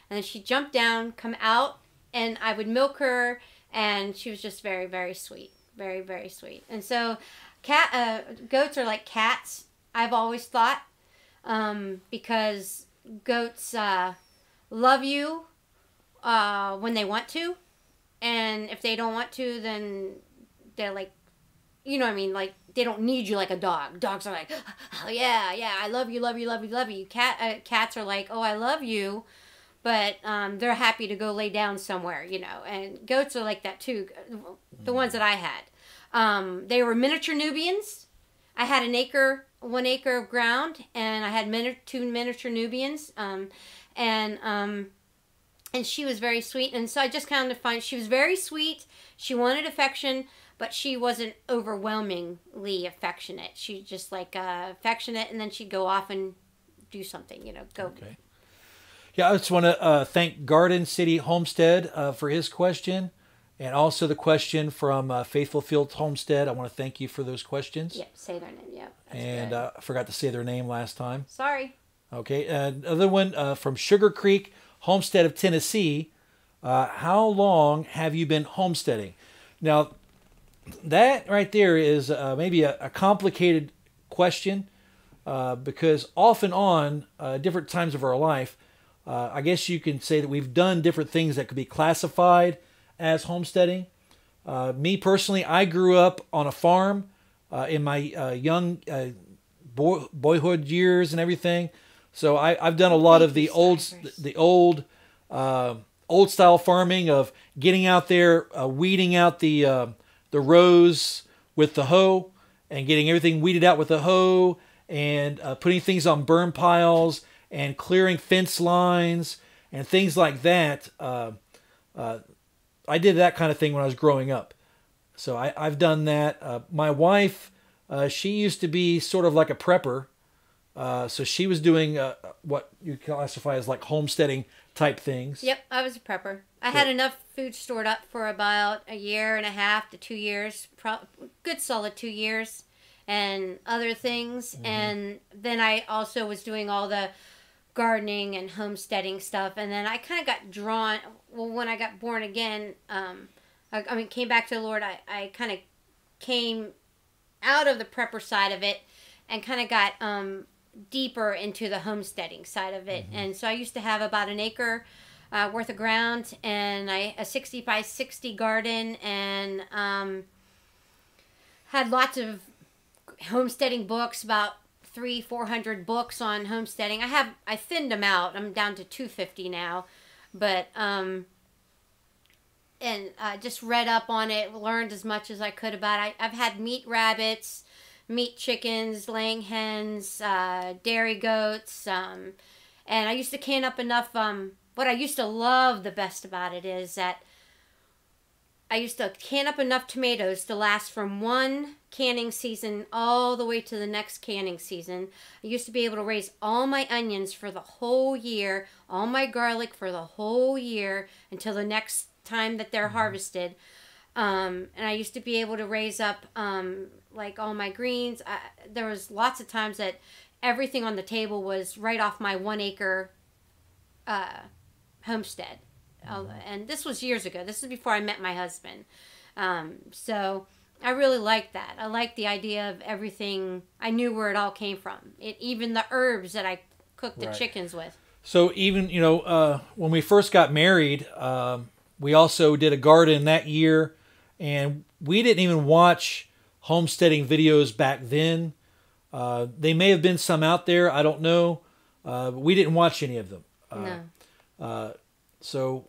and then she'd jump down, come out, and I would milk her, and she was just very, very sweet, very, very sweet. And so goats are like cats, I've always thought, because goats love you when they want to, and if they don't want to, then they're like, you know what I mean, like, they don't need you like a dog. Dogs are like, oh yeah, I love you, love you, love you, love you. Cats are like, oh, I love you, but they're happy to go lay down somewhere, you know. And goats are like that too, the ones that I had. They were miniature Nubians. I had 1 acre of ground, and I had 2 miniature Nubians, and she was very sweet. And so I just kind of find she was very sweet. She wanted affection, but she wasn't overwhelmingly affectionate. She just like affectionate, and then she'd go off and do something, you know. Go. Okay. Yeah, I just want to thank Garden City Homestead for his question, and also the question from Faithful Fields Homestead. I want to thank you for those questions. Yep, say their name. Yep. And I forgot to say their name last time. Sorry. Okay. Another one from Sugar Creek Homestead of Tennessee. How long have you been homesteading? Now, that right there is maybe a complicated question because off and on different times of our life, I guess you can say that we've done different things that could be classified as homesteading. Me personally, I grew up on a farm in my young boyhood years and everything. So I've done a lot of the old style farming of getting out there, weeding out the rows with the hoe and getting everything weeded out with the hoe and putting things on burn piles and clearing fence lines and things like that. I did that kind of thing when I was growing up. So I've done that. My wife, she used to be sort of like a prepper. So she was doing what you classify as like homesteading type things. Yep, I was a prepper. I had enough food stored up for about 1.5 years to 2 years, good solid 2 years, and other things. Mm-hmm. And then I also was doing all the gardening and homesteading stuff. And then I kind of got drawn. Well, when I got born again, came back to the Lord. I kind of came out of the prepper side of it and kind of got deeper into the homesteading side of it. Mm-hmm. And so I used to have about 1 acre worth of ground and a 60 by 60 garden, and had lots of homesteading books, about 300-400 books on homesteading. I thinned them out. I'm down to 250 now, but and just read up on it, learned as much as I could about it. I've had meat rabbits, meat chickens, laying hens, dairy goats, and I used to can up enough. What I used to love the best about it is that I used to can up enough tomatoes to last from one canning season all the way to the next canning season. I used to be able to raise all my onions for the whole year, all my garlic for the whole year until the next time that they're harvested. And I used to be able to raise up like all my greens. There was lots of times that everything on the table was right off my 1 acre homestead. And this was years ago. This is before I met my husband. So I really liked that. I liked the idea of everything. I knew where it all came from. Even the herbs that I cooked the chickens with. So even, when we first got married, we also did a garden that year, and we didn't even watch homesteading videos back then. They may have been some out there. I don't know. But we didn't watch any of them. No. So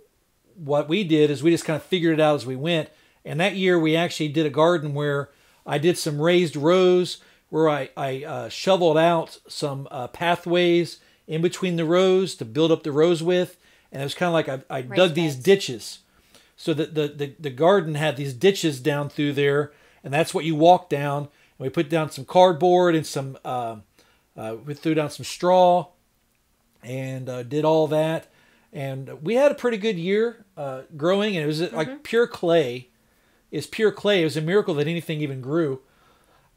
what we did is we just kind of figured it out as we went. And that year we actually did a garden where I did some raised rows where I shoveled out some pathways in between the rows to build up the rows with. And it was kind of like I dug these ditches. So that the garden had these ditches down through there. And that's what you walk down. And we put down some cardboard and some, we threw down some straw and did all that. And we had a pretty good year growing. And it was like pure clay. It's pure clay. It was a miracle that anything even grew.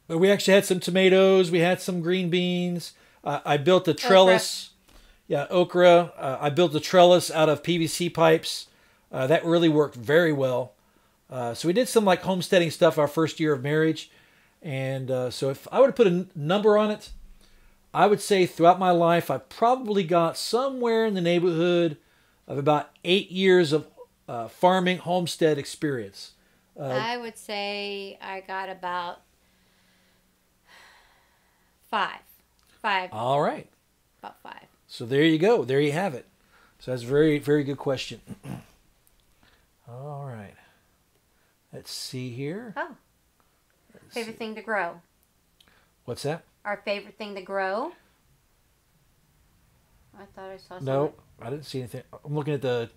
But we actually had some tomatoes. We had some green beans. I built a trellis. Okra. I built a trellis out of PVC pipes. That really worked very well. So we did some like homesteading stuff our first year of marriage. And so if I were to put a number on it, I would say throughout my life, I probably got somewhere in the neighborhood of about 8 years of farming homestead experience. I would say I got about 5. All right. About 5. So there you go. There you have it. So that's a very, very good question. All right. Let's see here. Oh. Favorite thing to grow. What's that? Our favorite thing to grow. I thought I saw something. No, I didn't see anything. I'm looking at the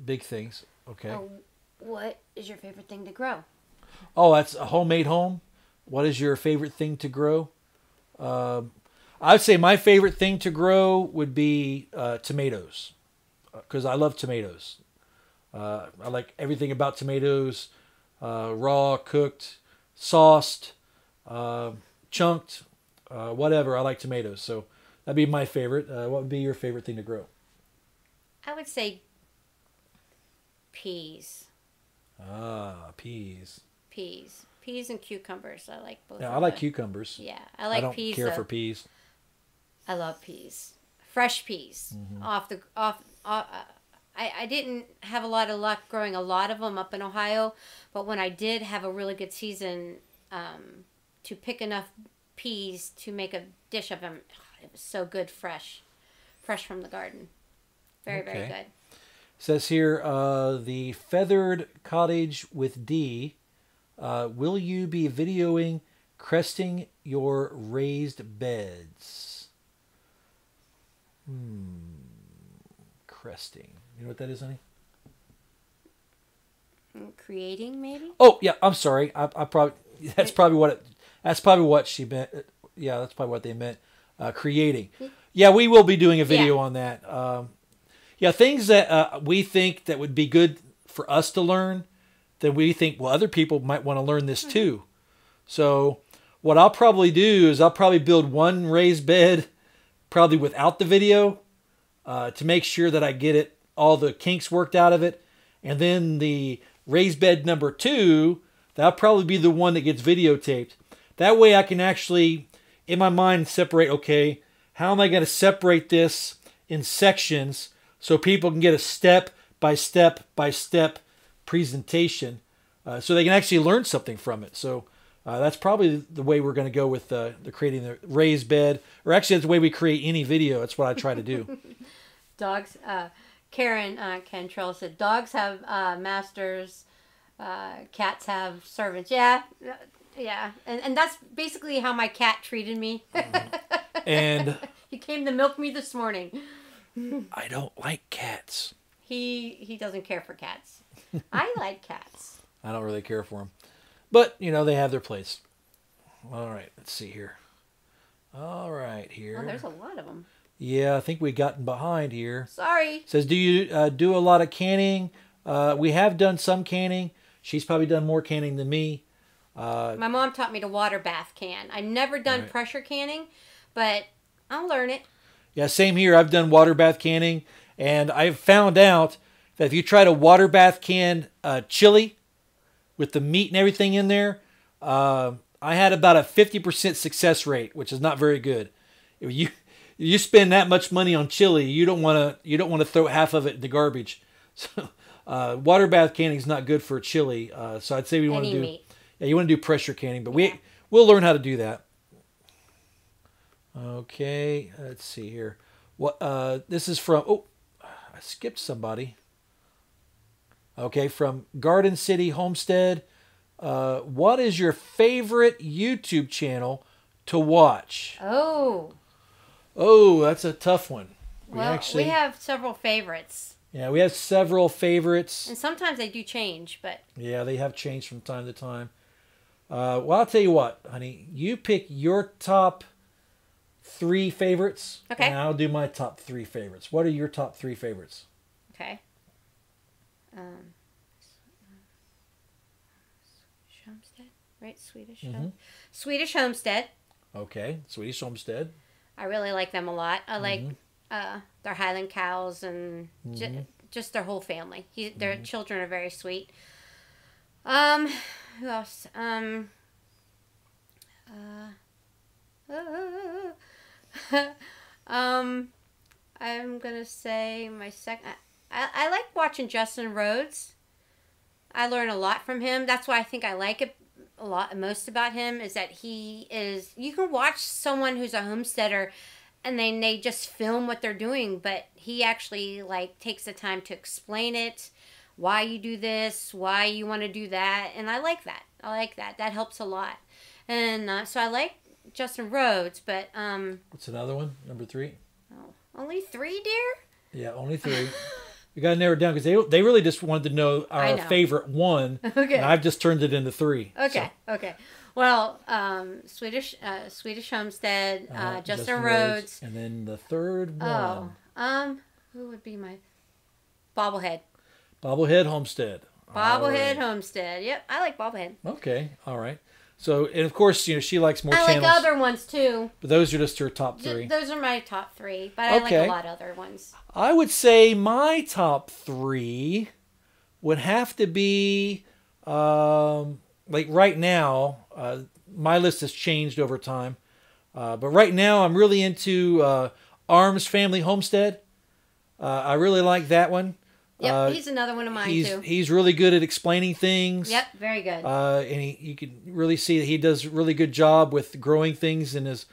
big things. Okay. Oh, what is your favorite thing to grow? Oh, that's a homemade home. What is your favorite thing to grow? I would say my favorite thing to grow would be tomatoes, because I love tomatoes. I like everything about tomatoes, raw, cooked, sauced, chunked, whatever. I like tomatoes, so that'd be my favorite. What would be your favorite thing to grow? I would say peas. Peas. Peas and cucumbers. I like both. Yeah, I like cucumbers. Yeah, I like peas. I don't care for peas. I love peas. Fresh peas. I didn't have a lot of luck growing a lot of them up in Ohio, but when I did have a really good season to pick enough peas to make a dish of them, it was so good fresh from the garden. Very good. It says here, the Feathered Cottage with D. Will you be videoing cresting your raised beds? Cresting. You know what that is, honey? Creating, maybe? Oh, yeah. I'm sorry. I probably that's probably what she meant. Yeah, that's probably what they meant. Creating. Yeah, we will be doing a video on that. Things that we think that would be good for us to learn, that we think, well, other people might want to learn this too. So what I'll probably do is I'll probably build one raised bed, probably without the video, to make sure that I get all the kinks worked out of it. And then the raised bed number 2, that'll probably be the one that gets videotaped. That way I can actually, in my mind, separate, okay, how am I going to separate this in sections so people can get a step-by-step presentation so they can actually learn something from it. So that's probably the way we're going to go with the creating the raised bed. Or actually, that's the way we create any video. That's what I try to do. Dogs, Karen Cantrell said, dogs have masters, cats have servants. Yeah. And that's basically how my cat treated me. And he came to milk me this morning. I don't like cats. He doesn't care for cats. I like cats. I don't really care for them. But, they have their place. All right, let's see here. All right, here. Oh, there's a lot of them. Yeah, I think we've gotten behind here. Sorry. It says, do you do a lot of canning? We have done some canning. She's probably done more canning than me. My mom taught me to water bath can. I've never done pressure canning, but I'll learn it. Yeah, same here. I've done water bath canning, and I've found out that if you try to water bath can chili with the meat and everything in there, I had about a 50% success rate, which is not very good. If you spend that much money on chili, you don't want to throw half of it in the garbage. So Water bath canning is not good for chili. So I'd say we want to Any do. meat. Yeah, you want to do pressure canning, but Yeah. we'll learn how to do that. Okay, let's see here. What this is from? Oh, I skipped somebody. Okay, from Garden City Homestead. What is your favorite YouTube channel to watch? Oh, Oh, that's a tough one. well, we have several favorites, Yeah, we have several favorites. and sometimes they do change, but Yeah, they have changed from time to time. Well, I'll tell you what, honey. You pick your top 3 favorites. Okay. And I'll do my top 3 favorites. What are your top 3 favorites? okay. Homestead, right? Swedish. Swedish Homestead. Okay, Swedish Homestead. I really like them a lot. I like their Highland cows and just their whole family. Their children are very sweet. Who else? I'm gonna say my second. I like watching Justin Rhodes. I learn a lot from him. That's why I think I like it a lot most about him is that he is. You can watch someone who's a homesteader, and then they just film what they're doing, but he actually like takes the time to explain it, why you do this, why you want to do that, and I like that. I like that. That helps a lot, and so I like Justin Rhodes, but What's another one? Number 3. only 3, dear. Yeah, only 3. We got to narrow it down because they really just wanted to know our know. favorite one. Okay. And I've just turned it into 3. Okay, okay. Well, Swedish Homestead, Justin Rhodes. And then the third one. Who would be my Bobblehead? Bobblehead Homestead. All Bobblehead right. Homestead. Yep, I like Bobblehead. Okay, all right. So, and of course, she likes more I channels. like other ones too. But those are just her top 3. Those are my top 3, but I like Okay. a lot of other ones. I would say my top 3 would have to be, like right now, my list has changed over time. But right now I'm really into Arms Family Homestead. I really like that one. Yep, he's another one of mine too. He's really good at explaining things. Yep, very good. And you can really see that he does a really good job with growing things in his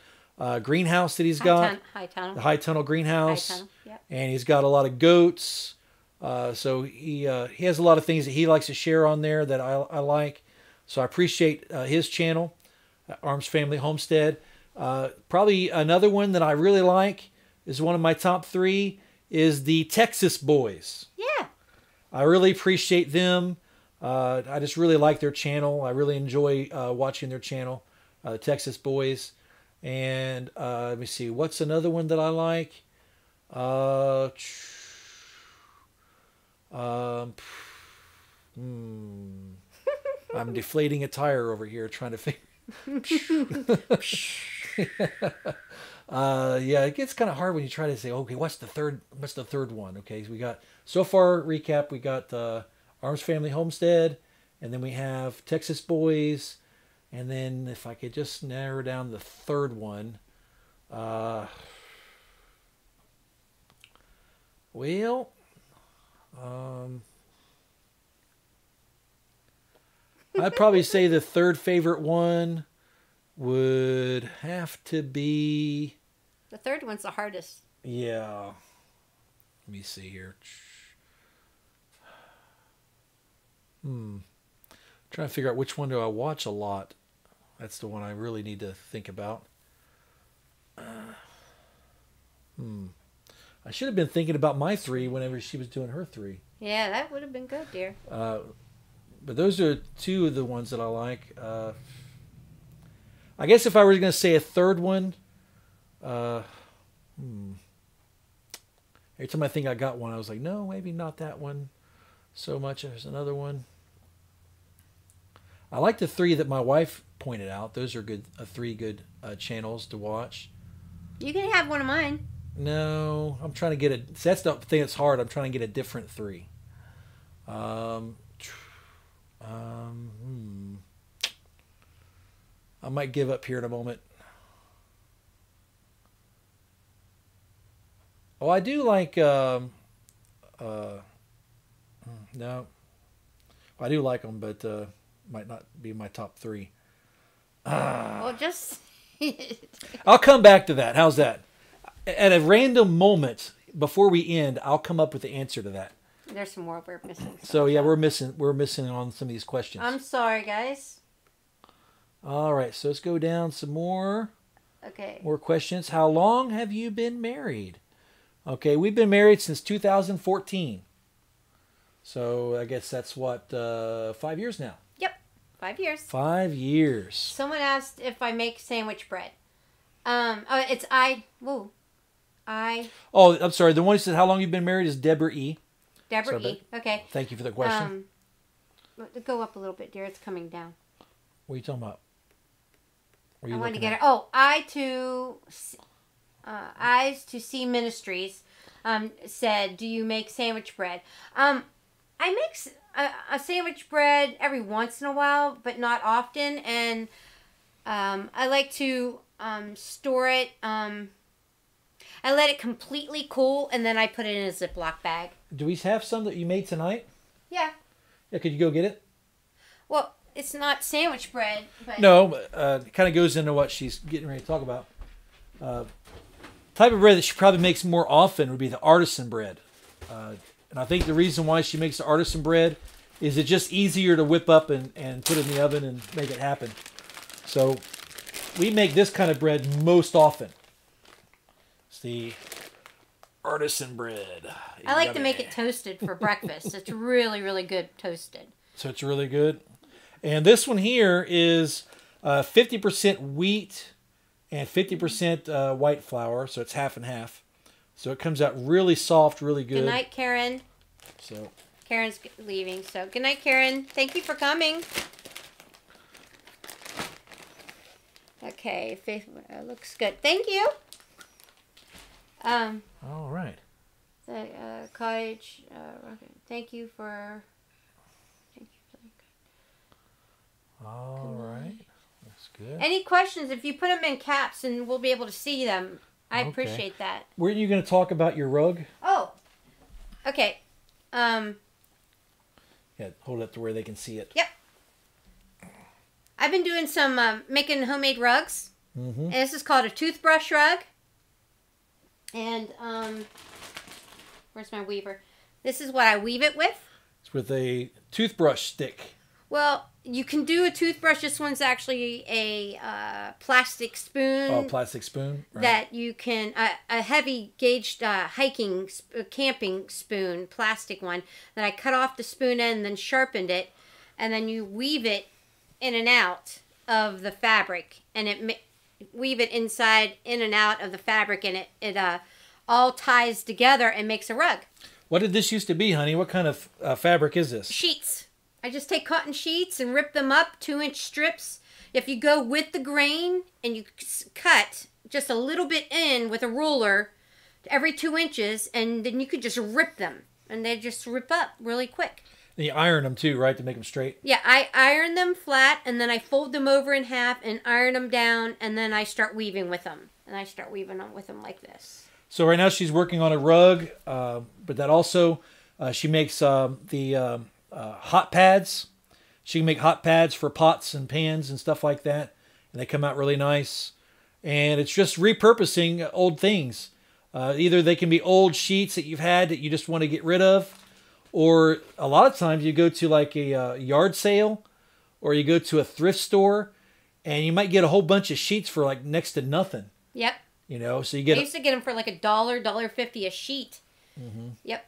greenhouse that he's got. High tunnel. The high tunnel greenhouse. High tunnel, yep. And he's got a lot of goats. So he has a lot of things that he likes to share on there that I like. So I appreciate his channel, Arms Family Homestead. Probably another one that I really like is one of my top 3 is the Texas Boys. Yeah. I really appreciate them. I just really like their channel. I really enjoy watching their channel, the Texas Boys. And let me see, what's another one that I like? I'm deflating a tire over here trying to figure. Yeah, it gets kind of hard when you try to say, okay, what's the third one? Okay, so we got so far recap. We got Arms Family Homestead, and then we have Texas Boys, and then if I could just narrow down the third one, well, I'd probably say the third favorite one would have to be, The third one's the hardest. yeah. Let me see here. Trying to figure out which one do I watch a lot. That's the one I really need to think about. I should have been thinking about my 3 whenever she was doing her 3. Yeah, that would have been good, dear. But those are 2 of the ones that I like. I guess if I was going to say a third one, every time I think I got one, I was like, no, maybe not that one so much. There's another one. I like the 3 that my wife pointed out. Those are good, 3 good channels to watch. You can have one of mine. No, I'm trying to get a. That's the thing that's hard. I'm trying to get a different 3. I might give up here in a moment. Oh, I do like. No. I do like them, but might not be my top 3. Well, just I'll come back to that. How's that? At a random moment before we end, I'll come up with the answer to that. there's some more we're missing. So yeah, we're missing on some of these questions. I'm sorry, guys. All right, so let's go down some more Okay. questions. How long have you been married? Okay, we've been married since 2014. So I guess that's what 5 years now. Yep. 5 years. 5 years. Someone asked if I make sandwich bread. It's Whoa. Oh, I'm sorry. The one who said how long you've been married is Deborah E. Deborah Sorry, E. Okay. Thank you for the question. Go up a little bit, dear. It's coming down. What are you talking about? What are I you wanted to looking get at? it. Oh, Eyes to See Ministries said, "Do you make sandwich bread?" I make a sandwich bread every once in a while, but not often. And I like to store it. I let it completely cool, and then I put it in a Ziploc bag. Do we have some that you made tonight? Yeah. Yeah, could you go get it? Well, it's not sandwich bread, but No, it kind of goes into what she's getting ready to talk about. Type of bread that she probably makes more often would be the artisan bread. And I think the reason why she makes the artisan bread is it's just easier to whip up and put in the oven and make it happen. So we make this kind of bread most often. It's the artisan bread. I like to Yummy. make it toasted for breakfast. It's really, really good toasted. So it's really good. And this one here is 50% wheat and 50% white flour. So it's half and half. So it comes out really soft, really good. Good night, Karen. So Karen's leaving. So good night, Karen. Thank you for coming. Okay, Faith looks good. Thank you. all right. The cottage. Thank you for. All right. That's good. Any questions? If you put them in caps, and we'll be able to see them. I Okay. appreciate that. Weren't you going to talk about your rug? Oh, okay. Yeah, hold it up to where they can see it. Yep. I've been doing some making homemade rugs. Mm-hmm. And this is called a toothbrush rug. And where's my weaver? This is what I weave it with. It's with a toothbrush stick. Well, you can do a toothbrush. This one's actually a plastic spoon. Oh, plastic spoon. Right. That you can a heavy gauged camping spoon, plastic one that I cut off the spoon end and then sharpened it, and then you weave it in and out of the fabric, and weave it in and out of the fabric, and it all ties together and makes a rug. What did this used to be, honey? What kind of fabric is this? Sheets. I just take cotton sheets and rip them up 2-inch strips. If you go with the grain and you cut just a little bit in with a ruler every 2 inches, and then you could just rip them, and they just rip up really quick. And you iron them too, right, to make them straight? Yeah, I iron them flat, and then I fold them over in half and iron them down, and then I start weaving with them. And I start weaving them with them like this. So right now she's working on a rug, but that also, she makes the hot pads. She can make hot pads for pots and pans and stuff like that, and they come out really nice. And it's just repurposing old things. Either they can be old sheets that you've had that you just want to get rid of, or a lot of times you go to like a yard sale, or you go to a thrift store, and you might get a whole bunch of sheets for like next to nothing. Yep. You know, so you I get used to get them for like $1.50 a sheet. Mm-hmm. Yep,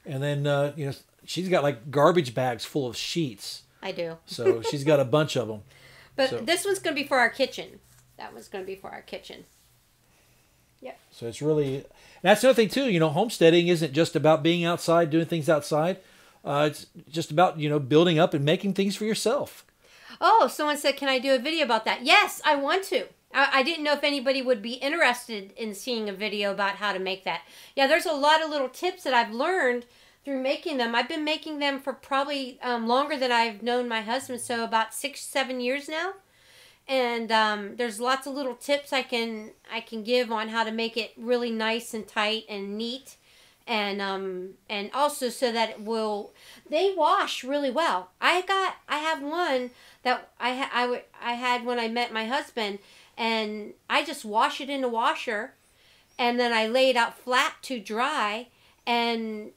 and then you know, she's got like garbage bags full of sheets. I do. So she's got a bunch of them. But So- this one's going to be for our kitchen. That one's going to be for our kitchen. Yep. So it's really, that's the other thing too, you know, homesteading isn't just about being outside, doing things outside. It's just about, you know, building up and making things for yourself. Oh, someone said, can I do a video about that? Yes, I want to. I didn't know if anybody would be interested in seeing a video about how to make that. Yeah, there's a lot of little tips that I've learned through making them. I've been making them for probably longer than I've known my husband, so about 6-7 years now. And there's lots of little tips I can give on how to make it really nice and tight and neat. and also so that they wash really well. I have one that I had when I met my husband, and I just wash it in the washer, and then I lay it out flat to dry, and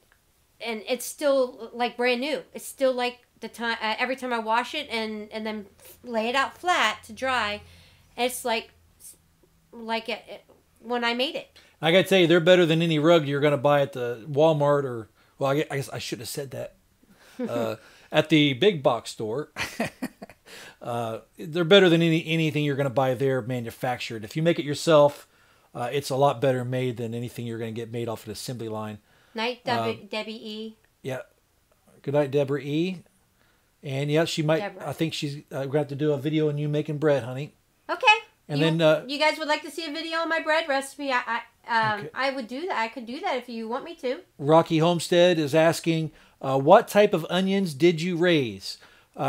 it's still like brand new. It's still like the time every time I wash it and then lay it out flat to dry, it's like it when I made it. I gotta tell you, they're better than any rug you're gonna buy at the Walmart or, well, I guess I should have said that, at the big box store. They're better than anything you're gonna buy there manufactured. If you make it yourself, it's a lot better made than anything you're gonna get made off an assembly line. Night, Debbie E. Yeah. Good night, Deborah E. And yeah, she might. Deborah. I think she's going to have to do a video on you making bread, honey. Okay. And you guys would like to see a video on my bread recipe? Okay. I would do that. I could do that if you want me to. Rocky Homestead is asking, what type of onions did you raise?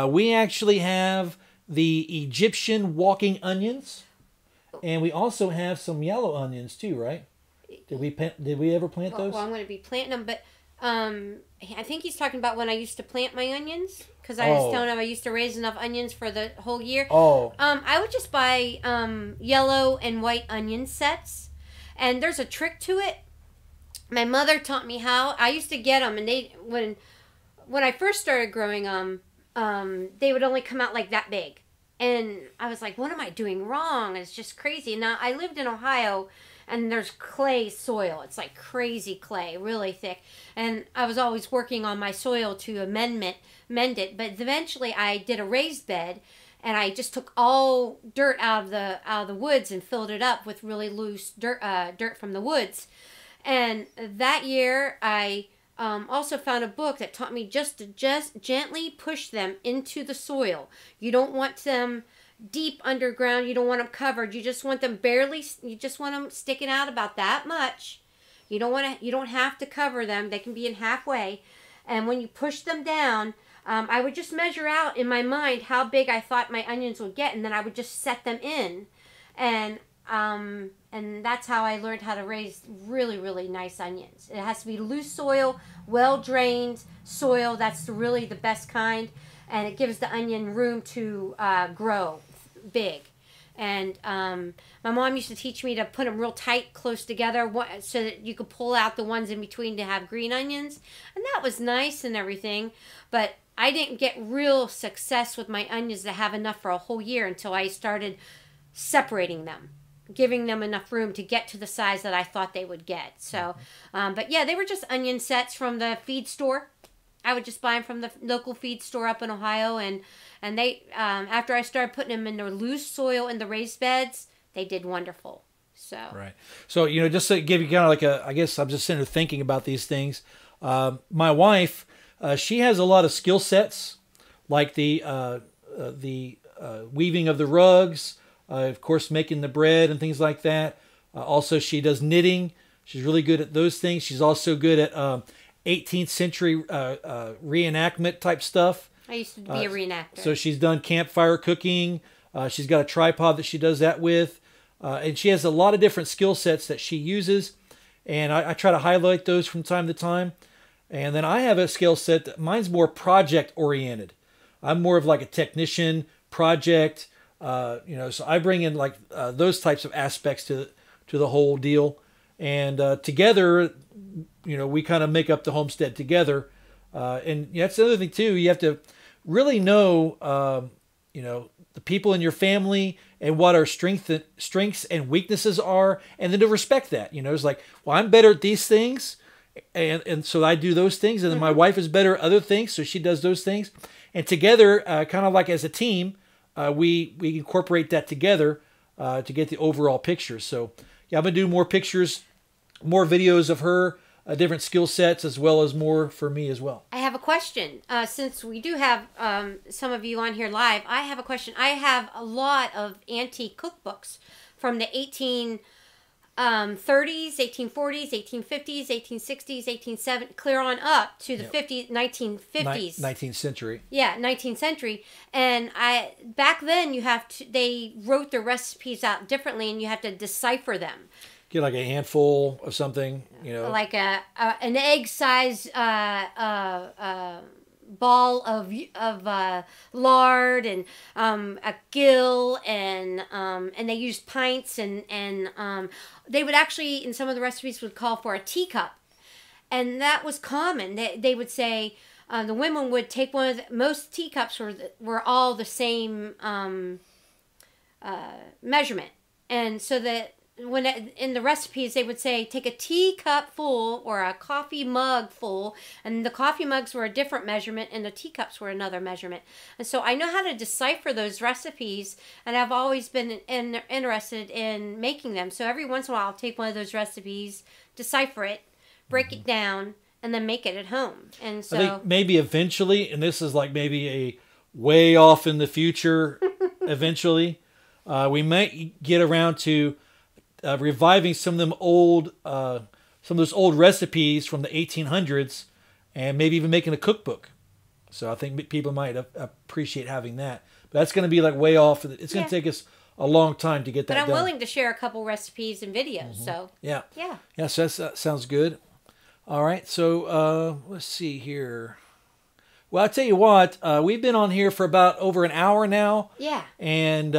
We actually have the Egyptian walking onions, and we also have some yellow onions too, right? Did we ever plant those? Well, I'm going to be planting them, but I think he's talking about when I used to plant my onions, because I was telling him I used to raise enough onions for the whole year. Oh. I would just buy yellow and white onion sets, and there's a trick to it. My mother taught me how. I used to get them, and when I first started growing them, they would only come out like that big, and I was like, what am I doing wrong? It's just crazy. Now I lived in Ohio, and there's clay soil. It's like crazy clay, really thick. And I was always working on my soil to mend it. But eventually I did a raised bed, and I just took all dirt out of the woods and filled it up with really loose dirt from the woods. And that year I also found a book that taught me just to gently push them into the soil. You don't want them deep underground. You don't want them covered. You just want them you just want them sticking out about that much. You don't have to cover them. They can be in halfway. And when you push them down, I would just measure out in my mind how big I thought my onions would get, and then I would just set them in. And that's how I learned how to raise really, really nice onions. It has to be loose soil, well-drained soil. That's really the best kind. And it gives the onion room to grow big. And my mom used to teach me to put them real tight, close together, so that you could pull out the ones in between to have green onions. And that was nice and everything. But I didn't get real success with my onions to have enough for a whole year until I started separating them, giving them enough room to get to the size that I thought they would get. So, but yeah, they were just onion sets from the feed store. I would just buy them from the local feed store up in Ohio, and they after I started putting them in the loose soil in the raised beds, they did wonderful. So right. So just to give you kind of like I guess I'm just sitting there thinking about these things. My wife, she has a lot of skill sets, like the weaving of the rugs, of course, making the bread and things like that. Also, she does knitting. She's really good at those things. She's also good at 18th century reenactment type stuff. I used to be a reenactor. So she's done campfire cooking. She's got a tripod that she does that with. And she has a lot of different skill sets that she uses. And I try to highlight those from time to time. And then I have a skill set that mine's more project oriented. I'm more of like a technician, project, so I bring in like those types of aspects to the whole deal. And together, we kind of make up the homestead together. And that's the other thing too. You have to really know, the people in your family and what our strengths and weaknesses are, and then to respect that. It's like, well, I'm better at these things, and so I do those things, and then my wife is better at other things, so she does those things, and together, kind of like as a team, we incorporate that together to get the overall picture. So yeah, I'm gonna do more pictures, more videos of her. Different skill sets, as well as more for me as well. I have a question. Since we do have some of you on here live, I have a question. I have a lot of antique cookbooks from the 1830s, 1840s, 1850s, 1860s, 1870s, clear on up to the 1950s. 19th century. Yeah, 19th century. And back then they wrote the recipes out differently, and you have to decipher them. get like a handful of something, you know. Like an egg size ball of lard and a gill and they used pints and they would actually in some of the recipes would call for a teacup, and that was common. They would say the women would take one of most teacups were all the same measurement, and so that when in the recipes they would say take a teacup full or a coffee mug full, and the coffee mugs were a different measurement and the teacups were another measurement. And so I know how to decipher those recipes, and I've always been interested in making them. So every once in a while I'll take one of those recipes, decipher it, break it down, and then make it at home. And so I think maybe eventually, and this is like maybe a way off in the future, eventually, we might get around to reviving some of those old recipes from the 1800s, and maybe even making a cookbook. So I think people might appreciate having that. But that's going to be like way off. It's going to take us a long time to get that But I'm done. willing to share a couple recipes and videos. So Yeah. yeah. Yeah, so that sounds good. All right, so let's see here. Well, I'll tell you what, we've been on here for about over an hour now. Yeah. And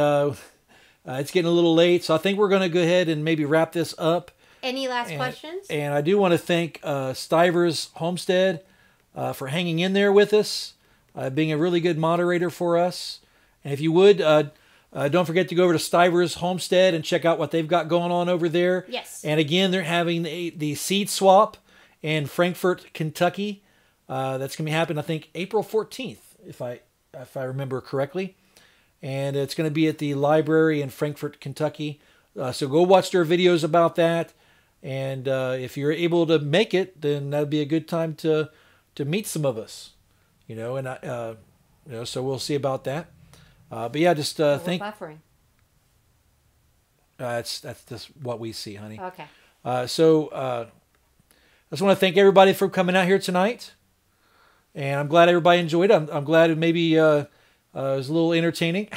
it's getting a little late, so I think we're going to go ahead and maybe wrap this up. Any last questions? And I do want to thank Stivers Homestead for hanging in there with us, being a really good moderator for us. And if you would, don't forget to go over to Stivers Homestead and check out what they've got going on over there. Yes. And again, they're having the seed swap in Frankfort, Kentucky. That's going to be happening, I think, April 14th, if I remember correctly. And it's going to be at the library in Frankfort, Kentucky. So go watch their videos about that. And if you're able to make it, then that'd be a good time to meet some of us. You know, and so we'll see about that. But yeah, just think. Buffering. That's just what we see, honey. Okay. So I just want to thank everybody for coming out here tonight. And I'm glad everybody enjoyed it. I'm glad it maybe it was a little entertaining.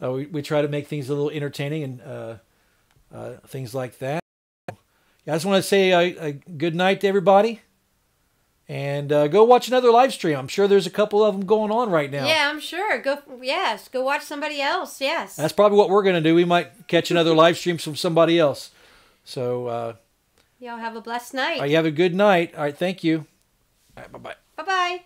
We try to make things a little entertaining and things like that. I just want to say a good night to everybody. And go watch another live stream. I'm sure there's a couple of them going on right now. Yeah, I'm sure. Go watch somebody else. Yes. That's probably what we're going to do. We might catch another live stream from somebody else. So y'all have a blessed night. you have a good night. All right, thank you. All right, bye-bye. Bye-bye.